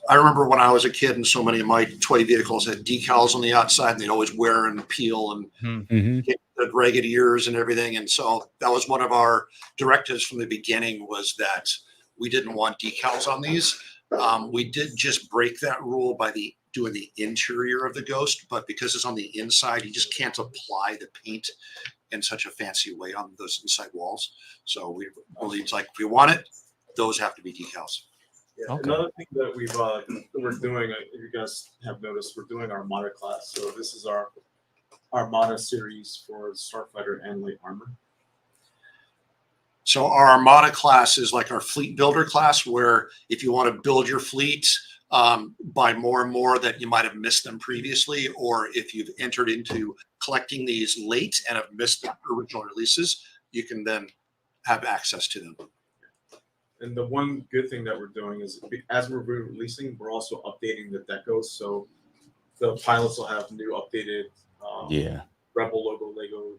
I remember when I was a kid and so many of my toy vehicles had decals on the outside and they'd always wear and peel and Mm-hmm. get the ragged ears and everything. And so that was one of our directives from the beginning, was that we didn't want decals on these. We did just break that rule by doing the interior of the Ghost, but because it's on the inside, you just can't apply the paint in such a fancy way on those inside walls. So we believe, like, if we want it, those have to be decals. yeah. Okay. Another thing that we're doing, if you guys have noticed, we're doing our Armada class. So this is our Armada series for Starfighter and Light Armor. So our Armada class is like our fleet builder class, where if you want to build your fleet, buy more and more that you might have missed them previously, or if you've entered into collecting these late and have missed the original releases, you can then have access to them. And the one good thing that we're doing is, as we're releasing, we're also updating the decos. So the pilots will have new updated Yeah. Rebel logo Lego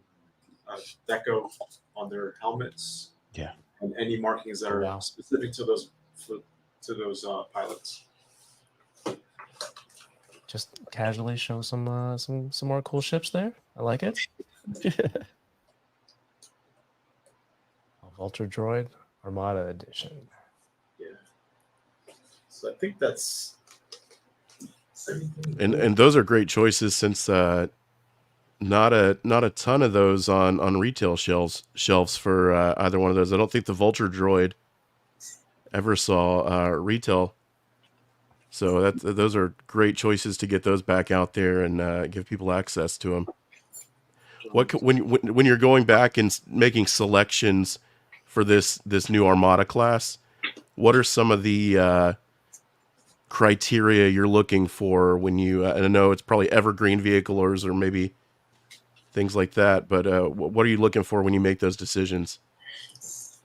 deco on their helmets. Yeah. And any markings that are Wow. specific to those pilots. Just casually show some more cool ships there. I like it. Vulture Droid Armada Edition. Yeah. So I think that's everything. And those are great choices, since not a ton of those on retail shelves for either one of those. I don't think the Vulture Droid ever saw retail. So those are great choices to get those back out there and give people access to them. When you're going back and making selections for this new Armada class, what are some of the criteria you're looking for when you? And I know it's probably evergreen vehicles or maybe things like that, but what are you looking for when you make those decisions?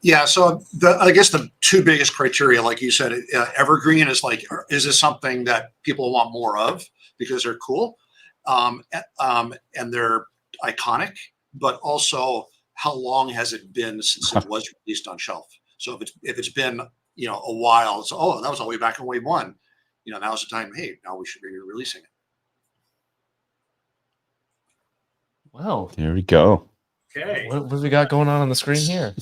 Yeah, so I guess the two biggest criteria, like you said, evergreen is like, is this something that people want more of because they're cool, and they're iconic, but also how long has it been since it was released on shelf? So if it's been a while, it's that was all the way back in Wave 1. Now's the time. Hey, now we should be releasing it. Wow. There we go. Okay. What have we got going on the screen here?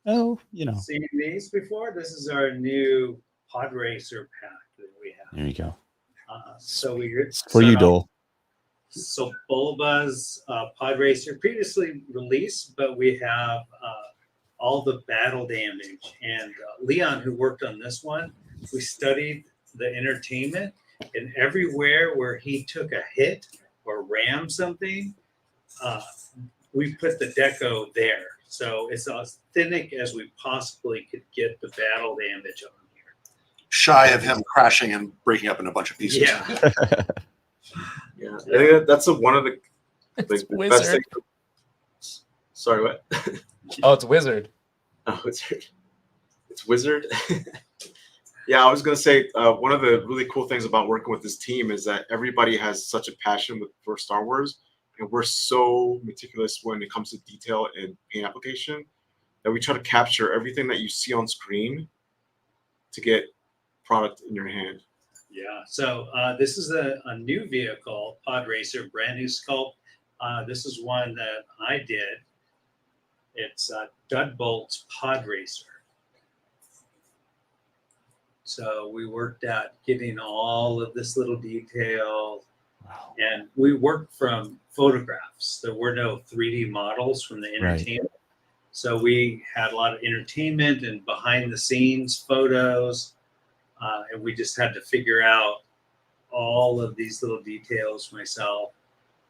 Oh, Seen these before? This is our new Podracer pack that we have. there you go. So we For you, Dole. So Bulba's Podracer previously released, but we have all the battle damage. And Leon, who worked on this one, we studied the entertainment, and everywhere where he took a hit or rammed something, we put the deco there. So it's as authentic as we possibly could get the battle damage on here. Shy of him crashing and breaking up in a bunch of pieces. Yeah. Yeah, I think that's one of the best Wizard. things. Sorry, what? Oh, it's Wizard. Oh, it's Wizard. Yeah, I was gonna say one of the really cool things about working with this team is that everybody has such a passion for Star Wars, and we're so meticulous when it comes to detail and paint application that we try to capture everything that you see on screen to get product in your hand. Yeah. So this is a new vehicle, Podracer, brand new sculpt. This is one that I did. It's Dudbolt's Podracer. So we worked at getting all of this little detail. Wow. And we worked from photographs. There were no 3D models from the entertainment. So we had a lot of entertainment and behind the scenes photos. And we just had to figure out all of these little details myself,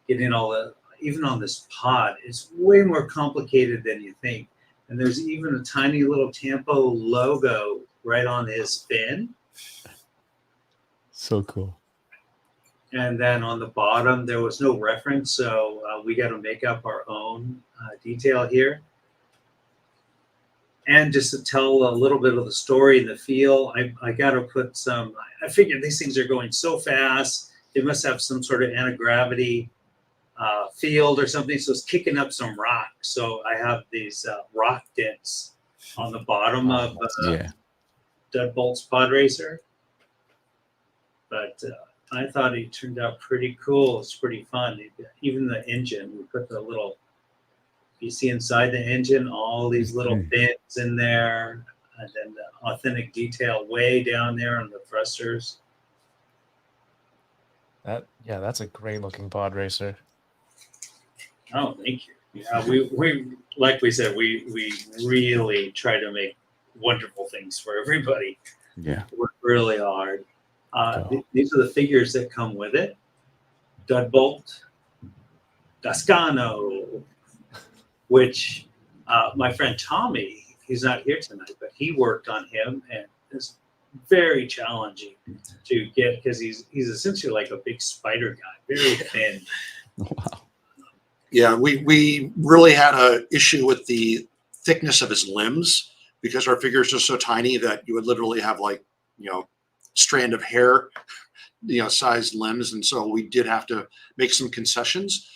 getting all the, even on this pod, it's way more complicated than you think. And there's even a tiny little Tampo logo right on his fin. So cool. And then on the bottom, there was no reference. So we got to make up our own detail here. And just to tell a little bit of the story and the feel, I got to put some, I figured these things are going so fast. They must have some sort of anti-gravity field or something. So it's kicking up some rock. So I have these rock dents on the bottom of Dudbolt's Podracer. But I thought it turned out pretty cool. It's pretty fun. Even the engine, we put the little, you see inside the engine, all these little bits in there, and then the authentic detail way down there on the thrusters. That's a great looking Podracer. Oh, thank you. Yeah, we like we said, we really try to make wonderful things for everybody. Yeah, Work really hard. These are the figures that come with it. Dudbolt, Gascano, which my friend Tommy, he's not here tonight, but he worked on him, and it's very challenging to get because he's essentially like a big spider guy, very thin. wow. Yeah, we really had a issue with the thickness of his limbs because our figures are so tiny that you would literally have like, strand of hair, sized limbs. And so we did have to make some concessions.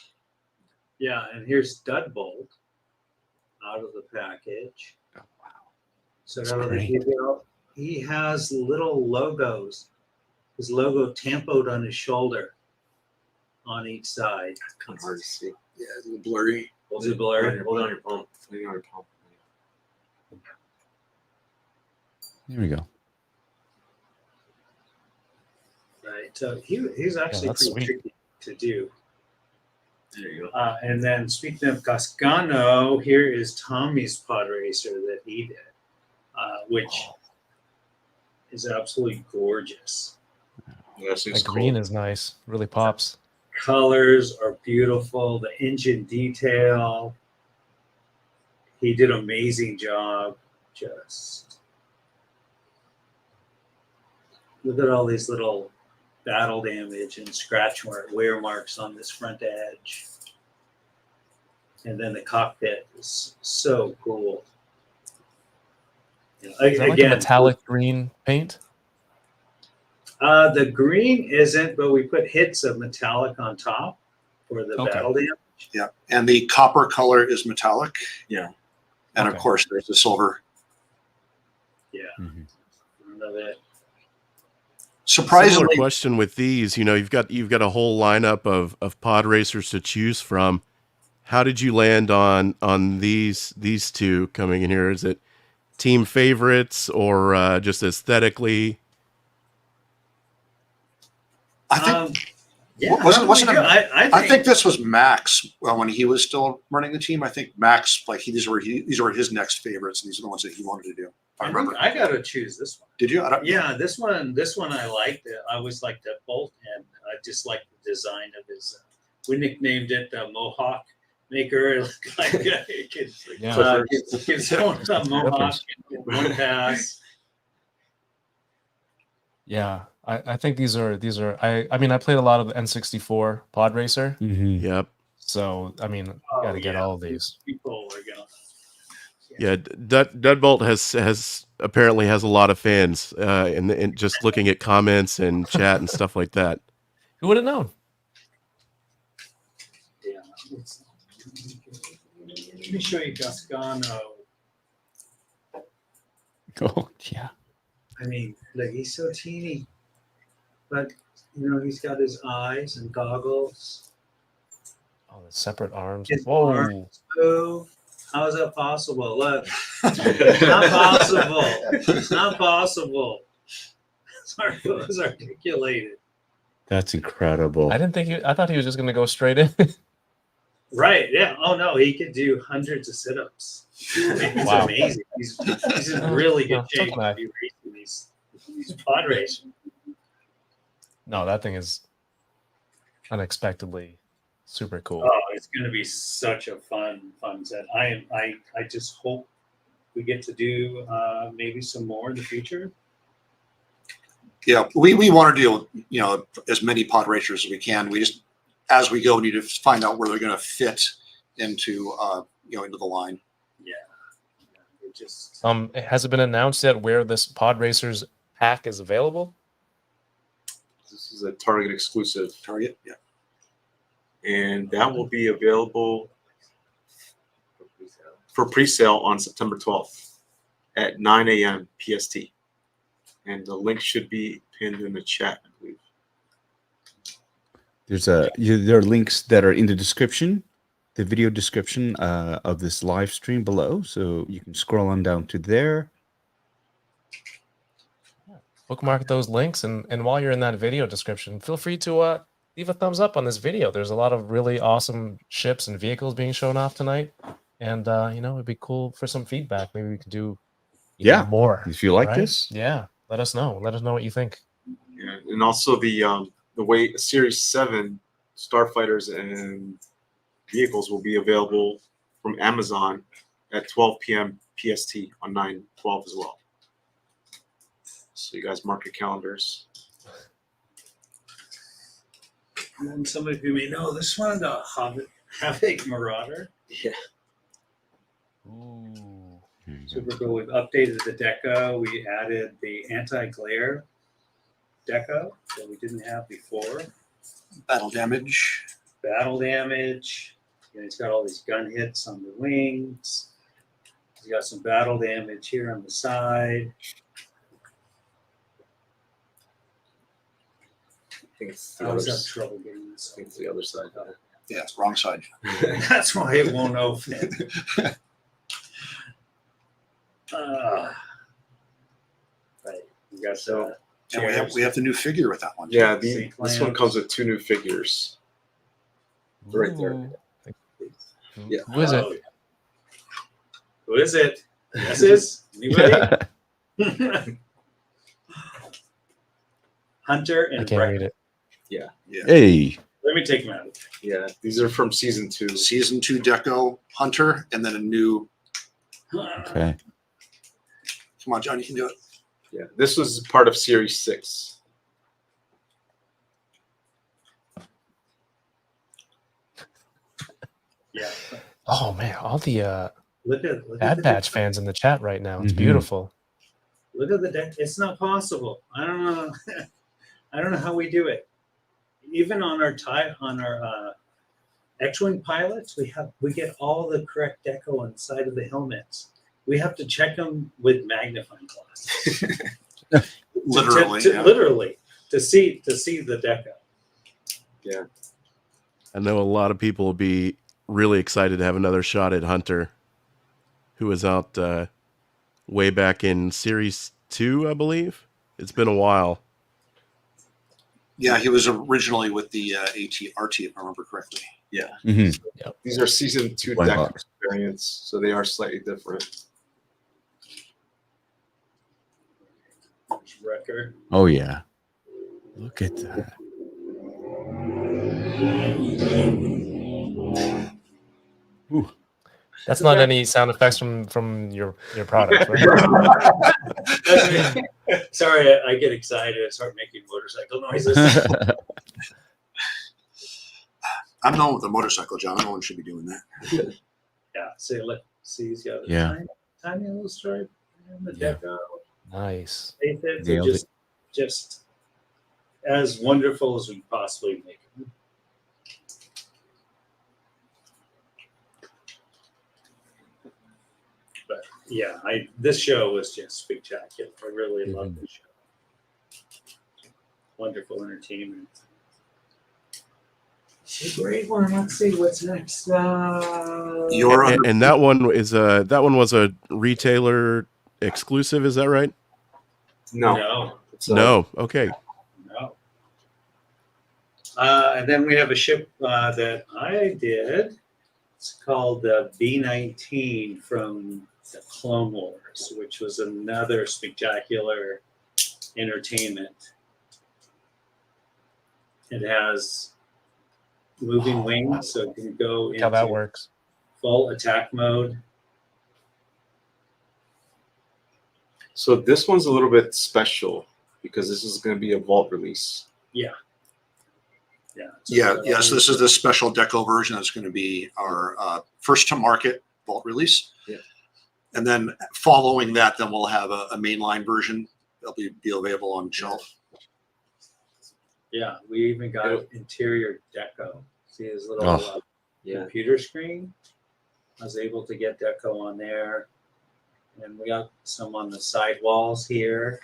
Yeah, and here's Dudbolt out of the package. Oh, wow. So That's out of the great. video, he has little logos. His logo tampoed on his shoulder on each side. Kind of hard to see. Yeah, it's a little blurry. Is it blurry? Hold it on your palm. Hold it on your palm. Here we go. Right. So he's actually that's pretty sweet. tricky to do. There you go. And then speaking of Gascano, here is Tommy's Podracer that he did, which is absolutely gorgeous. Yes, The green is nice. Really pops. Colors are beautiful. The engine detail. He did an amazing job. Just look at all these little battle damage and scratch wear marks on this front edge. And then the cockpit is so cool. Is that like a metallic green paint? The green isn't, but we put hits of metallic on top for the battle damage. Yeah, and the copper color is metallic. Yeah. And of course, there's the silver. Yeah. Mm-hmm. Love it. Surprisingly, Similar question with these, you've got a whole lineup of pod racers to choose from. How did you land on these two coming in here? Is it team favorites or just aesthetically? I think wasn't it? I think this was Max when he was still running the team. I think Max, these were his next favorites. These are the ones that he wanted to do. I remember. I got to choose this one. Did you? This one I liked. I always liked that bolt, and I just liked the design of his. We nicknamed it the Mohawk Maker. It looked like it gives someone a Mohawk in one pass. Yeah, I think these are. I mean, I played a lot of N64 Pod Racer. Mm-hmm. Yep. So I mean, got to get all of these. People are gonna. Yeah, Dudbolt has apparently has a lot of fans, and just looking at comments and chat and stuff like that. Who would have known? Yeah. Let me show you Gascano. Oh yeah. I mean, like he's so teeny, but you know he's got his eyes and goggles. Oh, the separate arms. His Whoa. arms move. How is that possible? Look, not possible. Not possible. Sorry, it was articulated. That's incredible. I thought he was just gonna go straight in. Right? Yeah. Oh no, he could do hundreds of sit-ups. He's Wow. amazing. He's in really good No, so shape can I. to be racing these pod racing. No, that thing is unexpectedly super cool. Oh, it's going to be such a fun set. I just hope we get to do maybe some more in the future. Yeah, we want to do, you know, as many pod racers as we can. We just, as we go, need to find out where they're going to fit into, you know, into the line. Yeah. It just Has it been announced yet where this Pod Racers pack is available? This is a Target exclusive, Target, yeah. and that will be available for pre-sale on September 12th at 9 a.m. PST. And the link should be pinned in the chat, I believe. There are links that are in the description, the video description of this live stream below, so you can scroll on down to there. Bookmark those links, and while you're in that video description, feel free to leave a thumbs up on this video. There's a lot of really awesome ships and vehicles being shown off tonight, and you know, it'd be cool for some feedback. Maybe we could do even more. If you like right? this, Yeah, let us know. Let us know what you think. Yeah, and also the way Series 7 Starfighters and vehicles will be available from Amazon at 12 p.m. PST on 9/12 as well. So you guys mark your calendars. and some of you may know this one, the Havoc Marauder. Yeah. Ooh. Super cool. We've updated the deco. We added the anti-glare deco that we didn't have before. Battle damage. Battle damage. And it's got all these gun hits on the wings. It's got some battle damage here on the side. I think it's I the, always other, have trouble getting this. I think it's the other side. Yeah, it's wrong side. That's why it won't open. Right. We got So- And we have the new figure with that one. too. Yeah, Saint this one Lance. comes with 2 new figures. Right there. Ooh. Yeah. Who is it? Oh, yeah. Who is it? Guesses? Anybody? Hunter I and can't Wrecker. read it. Yeah. hey, Let me take him out. Yeah, these are from season 2. Season 2 deco Hunter, and then a new. okay. Come on, John, you can do it. Yeah, this was part of Series 6. Yeah. Oh man, all the Look at Bad the Batch fans in the chat right now. It's Mhm. beautiful. Look at the deck. It's not possible. I don't know. I don't know how we do it. Even on our X-wing pilots, we get all the correct deco on the side of the helmets. We have to check them with magnifying glasses. Literally. to, yeah. literally to see the deco. I know a lot of people will be really excited to have another shot at Hunter, who was out way back in Series 2, I believe. It's been a while. Yeah, he was originally with the AT-RT, if I remember correctly. Yeah. Mhm. These are season 2 White deck box. variants, so they are slightly different. There's Wrecker. Oh yeah. Look at that. Ooh. That's not any sound effects from your product, right? Sorry, I get excited. I start making motorcycle noises. I'm known with a motorcycle, John. No one should be doing that. Yeah, see, he's got a Yeah. tiny little stripe in the Yeah. deco. Nice. Aphids are Nailed it. just as wonderful as we possibly make them. But yeah, this show was just spectacular. I really loved the show. Wonderful entertainment. Great one. Let's see what's next. And that one was a retailer exclusive. Is that right? No. No. Okay. No. And then we have a ship that I did. It's called the B-19 from the Clone Wars, which was another spectacular entertainment. It has moving wings, so it can go How that into works. full attack mode. So this one's a little bit special because this is going to be a vault release. Yeah. Yes, this is the special deco version that's going to be our first to market vault release. Yeah. And then following that, then we'll have a mainline version that'll be available on shelf. Yeah, we even got interior deco. See his little computer screen? I was able to get deco on there. And we got some on the side walls here.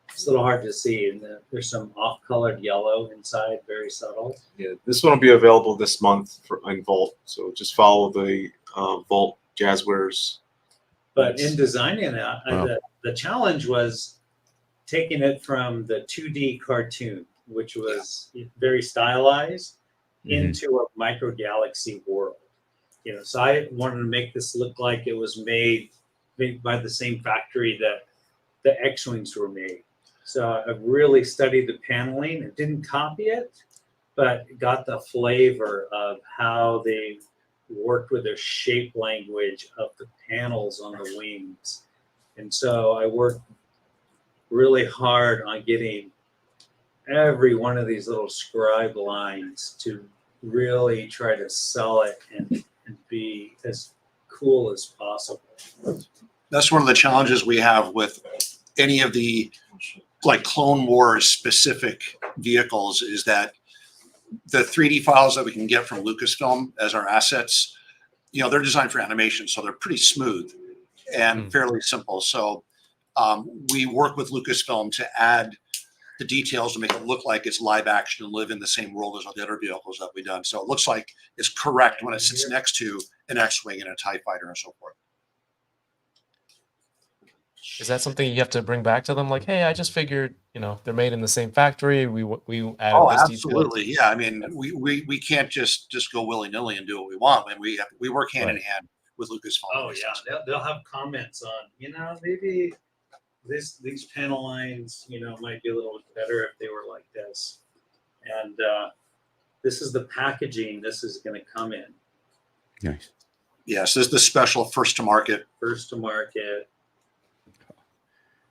It's a little hard to see. And there's some off-colored yellow inside, very subtle. Yeah, this one will be available this month in Vault. So just follow the Vault Jazzwares. But in designing that, the challenge was taking it from the 2D cartoon, which was very stylized, into a micro galaxy world. So I wanted to make this look like it was made by the same factory that the X-Wings were made. So I really studied the paneling. I didn't copy it, but got the flavor of how they worked with their shape language of the panels on the wings. And so I worked really hard on getting every one of these little scribe lines to really try to sell it and be as cool as possible. That's one of the challenges we have with any of the like Clone Wars specific vehicles is that the 3D files that we can get from Lucasfilm as our assets, they're designed for animation, so they're pretty smooth and fairly simple. So we work with Lucasfilm to add the details to make it look like it's live action and live in the same world as all the other vehicles that we've done. So it looks like it's correct when it sits next to an X-Wing and a TIE fighter and so forth. Is that something you have to bring back to them? Like, hey, I just figured, they're made in the same factory. We added this absolutely. detail. Yeah. I mean, we can't just go willy-nilly and do what we want. I mean, we work hand in hand with Lucasfilm. Oh yeah, they'll have comments on, maybe these panel lines, might be a little bit better if they were like this. And this is the packaging this is going to come in. Nice. Yes, this is the special first to market. First to market.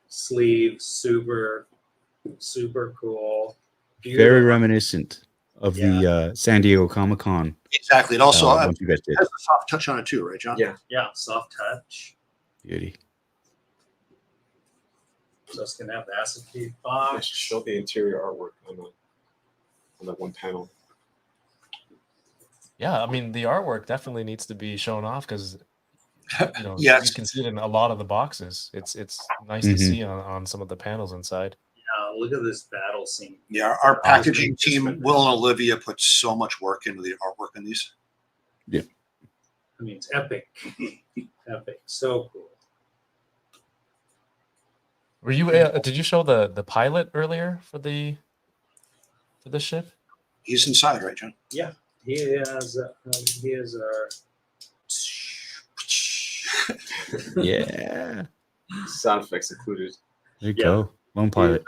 Sleeves, super cool. Beautiful. Very reminiscent of the San Diego Comic-Con. Exactly. It also once you guys did. has a soft touch on it too, right, John? Yeah, soft touch. Beauty. So it's gonna have the acetate I box. should show the interior artwork on that one panel. Yeah, I mean, the artwork definitely needs to be shown off because Yes. you can see it in a lot of the boxes. It's nice to see on some of the panels inside. Yeah, look at this battle scene. Yeah, our packaging team, Will and Olivia, put so much work into the artwork in these. Yeah. I mean, it's epic. Epic. So cool. Were you? Did you show the pilot earlier for the ship? He's inside, right, John? Yeah, he is our. Yeah. Sound effects included. There you go. Lone pilot.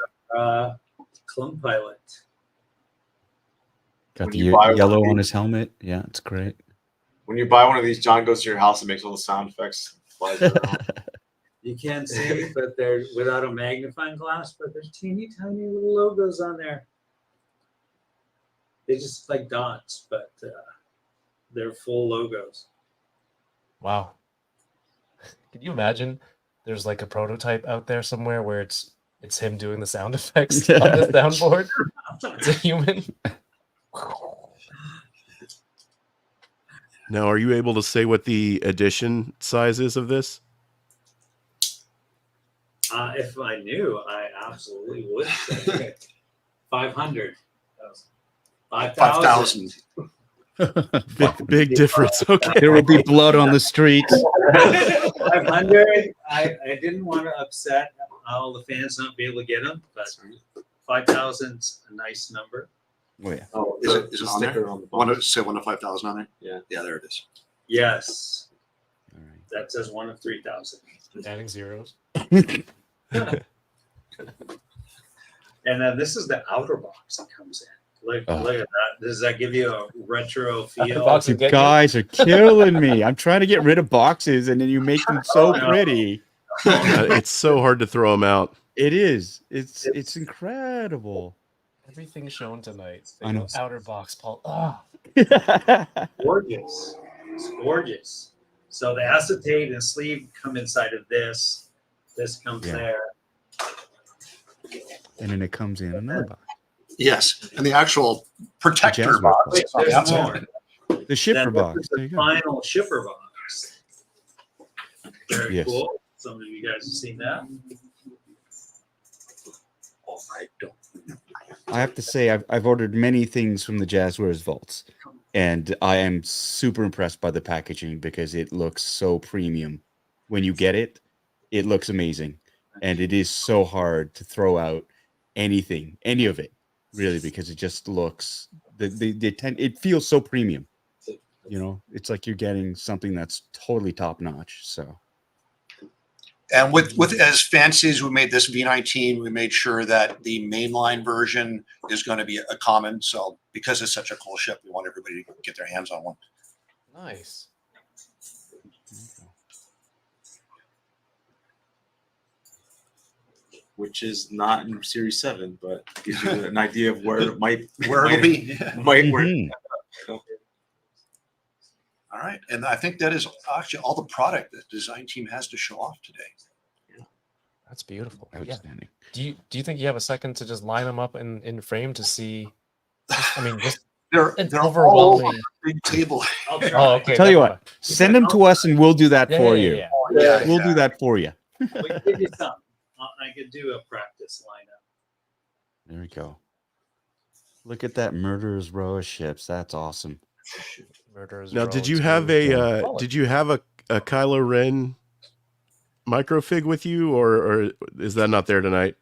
Clone pilot. Got When the you buy yellow one- on his helmet. Yeah, it's great. When you buy one of these, John goes to your house and makes all the sound effects. Flies around. You can't see, but they're without a magnifying glass, but there's teeny tiny little logos on there. They just like dots, but they're full logos. Wow. Can you imagine? There's like a prototype out there somewhere where it's him doing the sound effects on the soundboard. It's a human. Now, are you able to say what the edition size is of this? If I knew, I absolutely would say 500. 5,000. 5,000. Big difference. Okay. There will be blood on the streets. 500. I didn't want to upset all the fans not be able to get them, but 5,000's a nice number. Oh yeah. Oh, Is it on there? sticker on the One box. to say 1 to 5,000 on there. Yeah. Yeah, there it is. Yes, All right. that says 1 of 3,000. Adding zeros. And then this is the outer box that comes in. Look Oh. at that. Does that give you a retro feel? box You Get guys are killing me. I'm trying to get rid of boxes, and then you make them so Oh, no. pretty. It's so hard to throw them out. It is. It's incredible. Everything shown tonight. I know. Outer box, Paul. Oh, Gorgeous. It's gorgeous. So the acetate and sleeve come inside of this. This comes Yeah. there. And then it comes in another box. Yes, and the actual protector Jasmine box. box. on the There's outside. more. The shipper Then box. This is There the you go. final shipper box. Very Yes. cool. Some of you guys have seen that. Oh, I don't. I have to say, I've ordered many things from the Jazzwares vaults, and I am super impressed by the packaging because it looks so premium. When you get it, it looks amazing, and it is so hard to throw out anything, any of it, really, because it just looks it feels so premium. You know, it's like you're getting something that's totally top notch. So. And with as fancy as we made this V19, we made sure that the mainline version is going to be a common. So because it's such a cool ship, we want everybody to get their hands on one. nice. Which is not in Series 7, but gives you an idea of where it might Where it'll be. might where Mhm. All right. And I think that is actually all the product that the design team has to show off today. That's beautiful. Yeah. Outstanding. Do you think you have a second to just line them up in frame to see? I mean, just They're it's all over overwhelming. the big table. I'll try. Oh, okay. Tell you never what, send them to us, and we'll do that mind. for Yeah, you. yeah. Yeah, We'll do that for you. We can give you some. I could do a practice lineup. There we go. Look at that murderer's row of ships. That's awesome. Murderers Now, Row did you too. have Yeah. a Kylo Ren microfig with you, or is that not there tonight?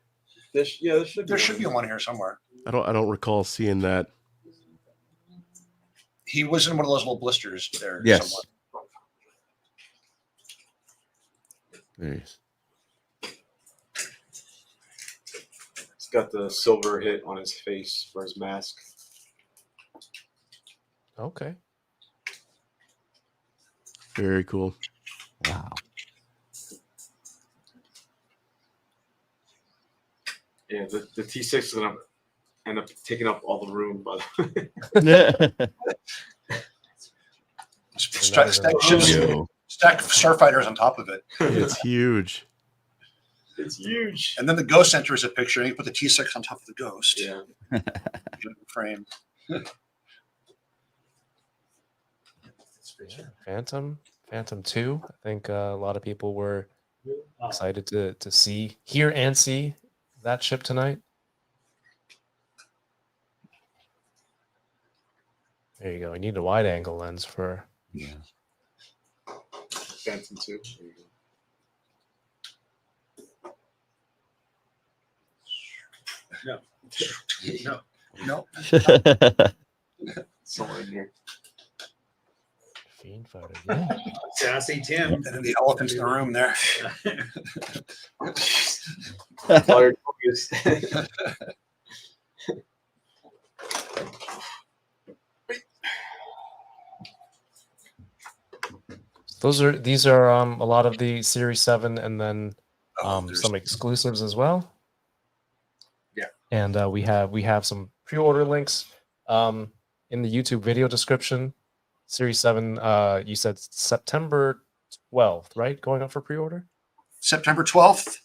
there should There should be one here somewhere. I don't recall seeing that. He was in one of those little blisters there. Yes. somewhere. There he is. He's got the silver hit on his face for his mask. Okay. Very cool. Wow. Yeah, the T6 is gonna end up taking up all the room, but Stack ships, Yo. stack Starfighters on top of it. It's huge. it's huge. And then the Ghost Center is a picture. And you put the T6 on top of the Ghost. Yeah. Frame. Yeah. Phantom 2. I think a lot of people were excited to hear and see that ship tonight. There you go. You need a wide angle lens for. Yeah. Phantom 2. There you go. No. Somewhere in here. Fiend fighter. Yeah. Sassy Tim. And then the elephants in the room there. Fire focus. These are a lot of the Series 7 and then There's- some exclusives as well. Yeah. And we have some pre-order links in the YouTube video description. Series 7, you said September 12th, right? Going up for pre-order? September 12th,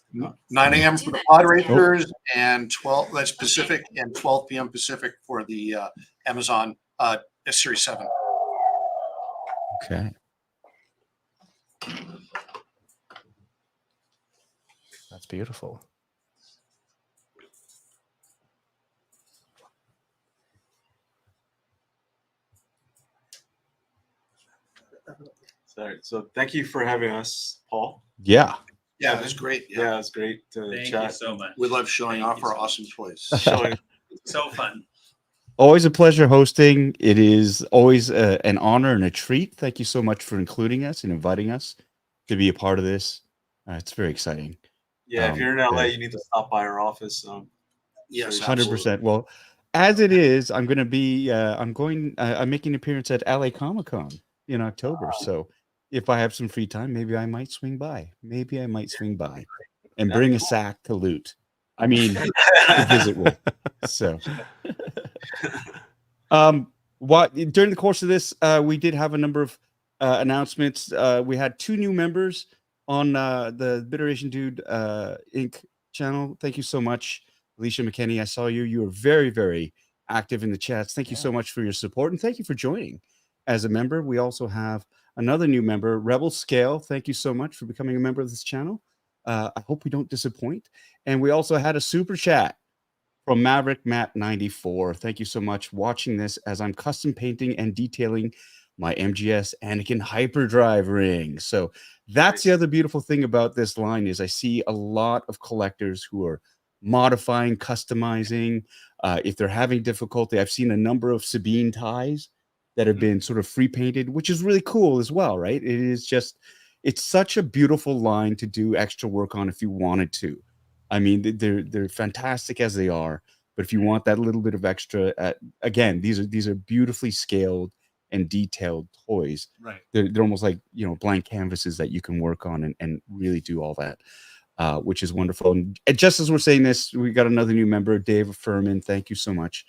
9 a.m. for the Podracers and 12, that's Pacific, and 12 p.m. Pacific for the Amazon Series 7. Okay. That's beautiful. Sorry. So thank you for having us, Paul. Yeah. Yeah, it was great. Yeah, it's great to Thank you chat. so much. We love showing Thank off you our so awesome much. toys. Showing. So fun. Always a pleasure hosting. It is always an honor and a treat. Thank you so much for including us and inviting us to be a part of this. It's very exciting. Yeah, if you're in LA, yeah. you need to stop by our office. Yes, 100%. Well, as it is, I'm going to be, I'm making an appearance at LA Comic Con in October. So if I have some free time, maybe I might swing by. And bring a sack to loot. I mean, to visit with. So, what during the course of this, we did have a number of announcements. We had 2 new members on the Bitteration Dude Inc. channel. Thank you so much, Alicia McKinney. I saw you. You were very, very active in the chats. Thank you so much for your support, and thank you for joining as a member. We also have another new member, Rebel Scale. Thank you so much for becoming a member of this channel. I hope we don't disappoint. And we also had a super chat from Maverick Matt 94. Thank you so much watching this as I'm custom painting and detailing my MGS Anakin Hyperdrive ring. So that's the other beautiful thing about this line is I see a lot of collectors who are modifying, customizing. If they're having difficulty, I've seen a number of Sabine ties that have been sort of free painted, which is really cool as well, right? It is just, it's such a beautiful line to do extra work on if you wanted to. I mean, they're fantastic as they are, but if you want that little bit of extra, again, these are beautifully scaled and detailed toys. Right. They're almost like, you know, blank canvases that you can work on and really do all that, which is wonderful. And just as we're saying this, we got another new member, Dave Furman. Thank you so much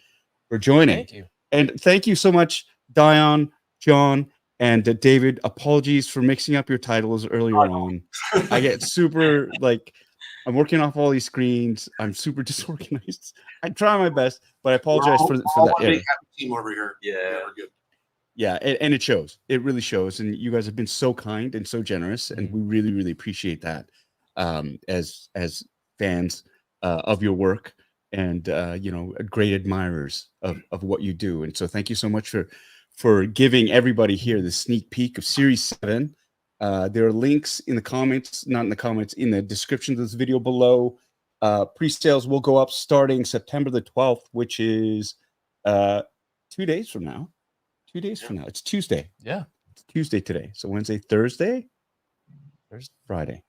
for joining. Thank you. And thank you so much, Dion, John, and David. Apologies for mixing up your titles earlier on. I get super like, I'm working off all these screens. I'm super disorganized. I try my best, but I apologize for that. One big happy team over here. Yeah. We're good. Yeah, and it shows. It really shows. And you guys have been so kind and so generous, and we really, really appreciate that as fans of your work and you know, great admirers of what you do. And so thank you so much for giving everybody here the sneak peek of Series 7. There are links in the comments, not in the comments, in the description of this video below. Pre-sales will go up starting September the 12th, which is 2 days from now. 2 days from now. It's Tuesday. Yeah. It's Tuesday today. So Wednesday, Thursday, Friday.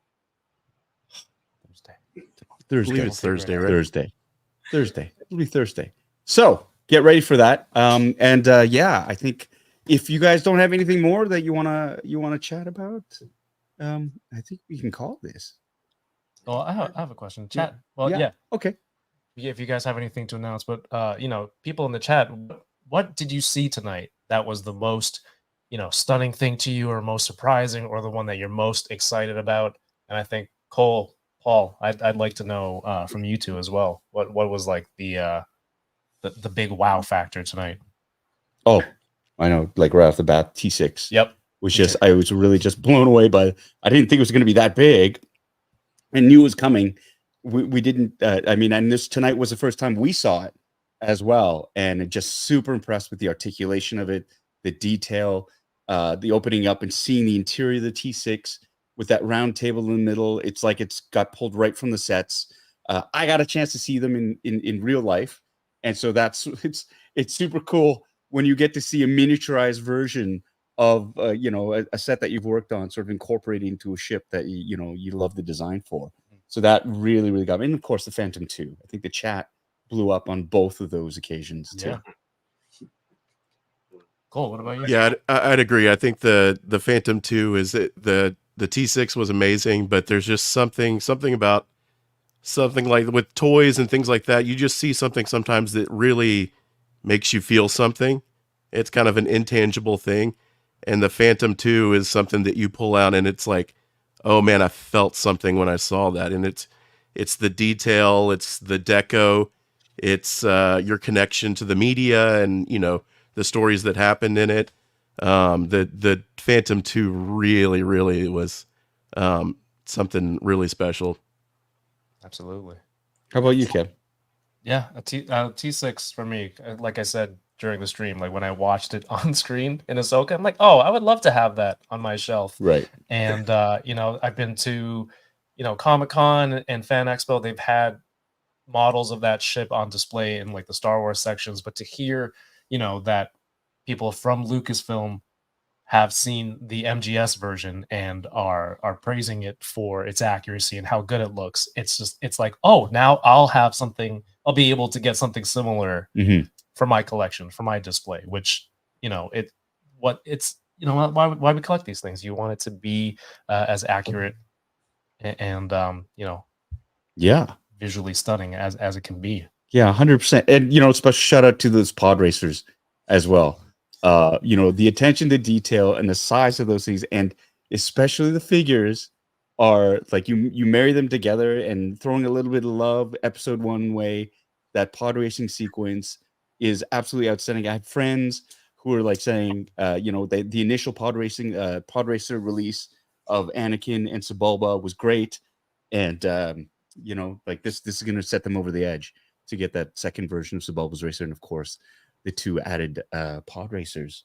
I believe it's Thursday, right? Thursday. It'll be Thursday. So get ready for that. Yeah, I think if you guys don't have anything more that you wanna chat about, I think we can call this. Well, I have a question. Chat. Yeah. Well, yeah. Okay. If you guys have anything to announce, but you know, people in the chat, what did you see tonight that was the most, you know, stunning thing to you, or most surprising, or the one that you're most excited about? And I think Cole, Paul, I'd like to know from you two as well. What was like the big wow factor tonight? Oh, I know, like right off the bat, T6. Yep. I was really just blown away by. I didn't think it was going to be that big. I knew it was coming. We didn't. I mean, and this tonight was the first time we saw it as well, and it just super impressed with the articulation of it, the detail, the opening up and seeing the interior of the T6 with that round table in the middle. It's like it's got pulled right from the sets. I got a chance to see them in real life, and so it's super cool when you get to see a miniaturized version of you know, a set that you've worked on, sort of incorporated into a ship that you know you love the design for. So that really, really got me. And of course, the Phantom 2. I think the chat blew up on both of those occasions too. Yeah. Cool. What about you? Yeah, I'd agree. I think the Phantom 2 is the T6 was amazing, but there's just something about something like with toys and things like that. You just see something sometimes that really makes you feel something. It's kind of an intangible thing. And the Phantom 2 is something that you pull out and it's like, oh man, I felt something when I saw that. And it's the detail, it's the deco, it's your connection to the media and, you know, the stories that happened in it. The Phantom 2 really, really was something really special. Absolutely. How about you, Kev? Yeah, a T6 for me. Like I said during the stream, like when I watched it on screen in Ahsoka, I'm like, oh, I would love to have that on my shelf. Right. And I've been to, Comic-Con and Fan Expo. They've had models of that ship on display in like the Star Wars sections, but to hear, that people from Lucasfilm have seen the MGS version and are praising it for its accuracy and how good it looks. It's like, oh, now I'll be able to get something similar for my collection, for my display, which, why we collect these things. You want it to be as accurate and Yeah. visually stunning as it can be. Yeah, 100%. And special shout out to those pod racers as well. The attention to detail and the size of those things, and especially the figures, are like you marry them together, and throwing a little bit of love episode 1 way, that pod racing sequence is absolutely outstanding. I have friends who are like saying, the initial pod racer release of Anakin and Sebulba was great, and like this is going to set them over the edge to get that second version of Sebulba's racer, and of course the 2 added pod racers.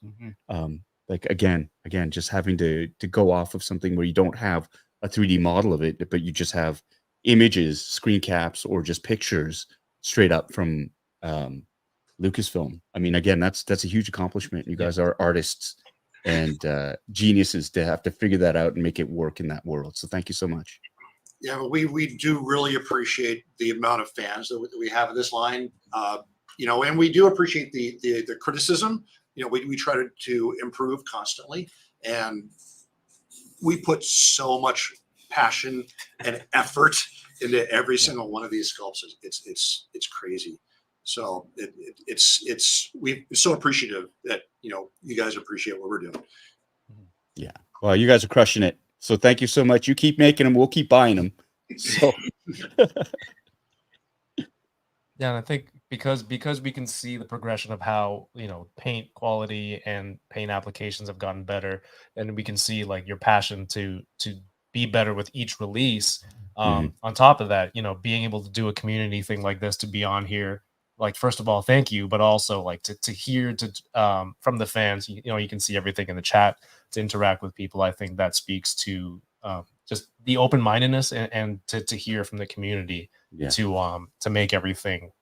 Like again, just having to go off of something where you don't have a 3D model of it, but you just have images, screen caps, or just pictures straight up from Lucasfilm. I mean, again, that's a huge accomplishment. You guys are artists and geniuses to have to figure that out and make it work in that world. So thank you so much. Yeah, but we do really appreciate the amount of fans that we have of this line. And we do appreciate the criticism. We try to improve constantly, and we put so much passion and effort into every single one of these sculpts. It's crazy. So we're so appreciative that you guys appreciate what we're doing. Yeah, well, you guys are crushing it. So thank you so much. You keep making them, we'll keep buying them. So. Yeah, and I think because we can see the progression of how paint quality and paint applications have gotten better, and we can see like your passion to be better with each release. On top of that, being able to do a community thing like this, to be on here, like first of all, thank you, but also like to hear from the fans. You can see everything in the chat, to interact with people. I think that speaks to just the open-mindedness and to hear from the community. To make everything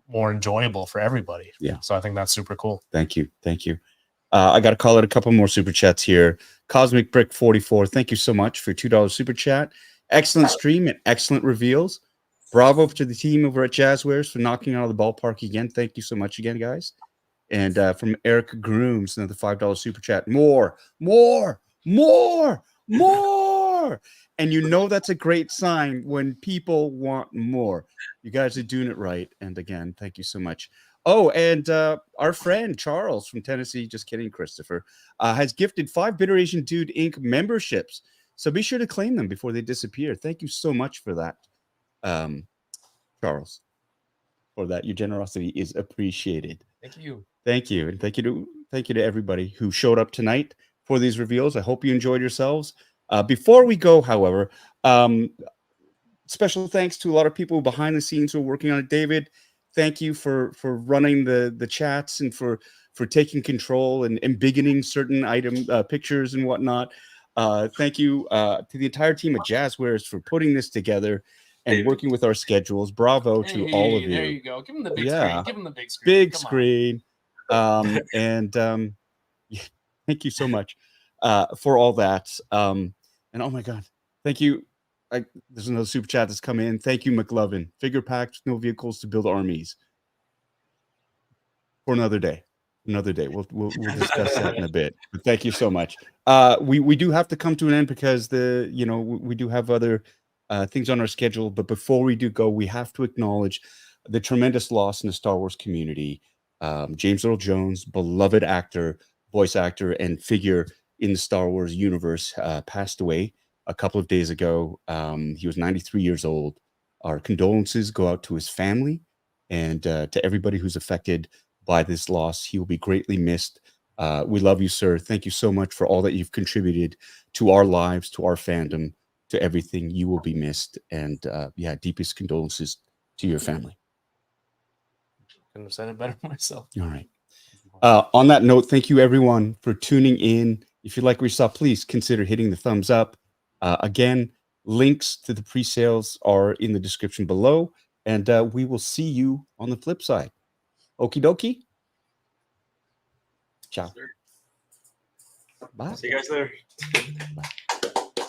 more enjoyable for everybody. Yeah. So I think that's super cool. Thank you. I got to call it a couple more super chats here. Cosmic Brick 44, thank you so much for $2 super chat. Excellent stream and excellent reveals. Bravo to the team over at Jazzwares for knocking out of the ballpark again. Thank you so much again, guys. And from Eric Grooms, another $5 super chat. More. And that's a great sign when people want more. You guys are doing it right. And again, thank you so much. Oh, and our friend Charles from Tennessee, just kidding, Christopher, has gifted 5 Bitter Asian Dude Inc. memberships. So be sure to claim them before they disappear. Thank you so much for that, Charles. For that, your generosity is appreciated. Thank you. Thank you. And thank you to everybody who showed up tonight for these reveals. I hope you enjoyed yourselves. Before we go, however, special thanks to a lot of people behind the scenes who are working on it. David, thank you for running the chats and for taking control and embiggening certain pictures and whatnot. Thank you to the entire team at Jazzwares for putting this together and working with our schedules. Bravo to all of you. There you go. Give him the big screen. Give him the big screen. Big screen. Thank you so much for all that. And oh my God, thank you. There's another super chat that's come in. Thank you, McLovin. Figure packed, no vehicles to build armies. For another day. We'll discuss that in a bit. But thank you so much. We do have to come to an end because we do have other things on our schedule. But before we do go, we have to acknowledge the tremendous loss in the Star Wars community. James Earl Jones, beloved actor, voice actor, and figure in the Star Wars universe, passed away a couple of days ago. He was 93 years old. Our condolences go out to his family and to everybody who's affected by this loss. He will be greatly missed. We love you, sir. Thank you so much for all that you've contributed to our lives, to our fandom, to everything. You will be missed. And yeah, deepest condolences to your family. Couldn't have said it better myself. All right. On that note, thank you everyone for tuning in. If you like what you saw, please consider hitting the thumbs up. Again, links to the pre-sales are in the description below, and we will see you on the flip side. Okie dokie. Ciao. Sure. Bye. See you guys there. Bye.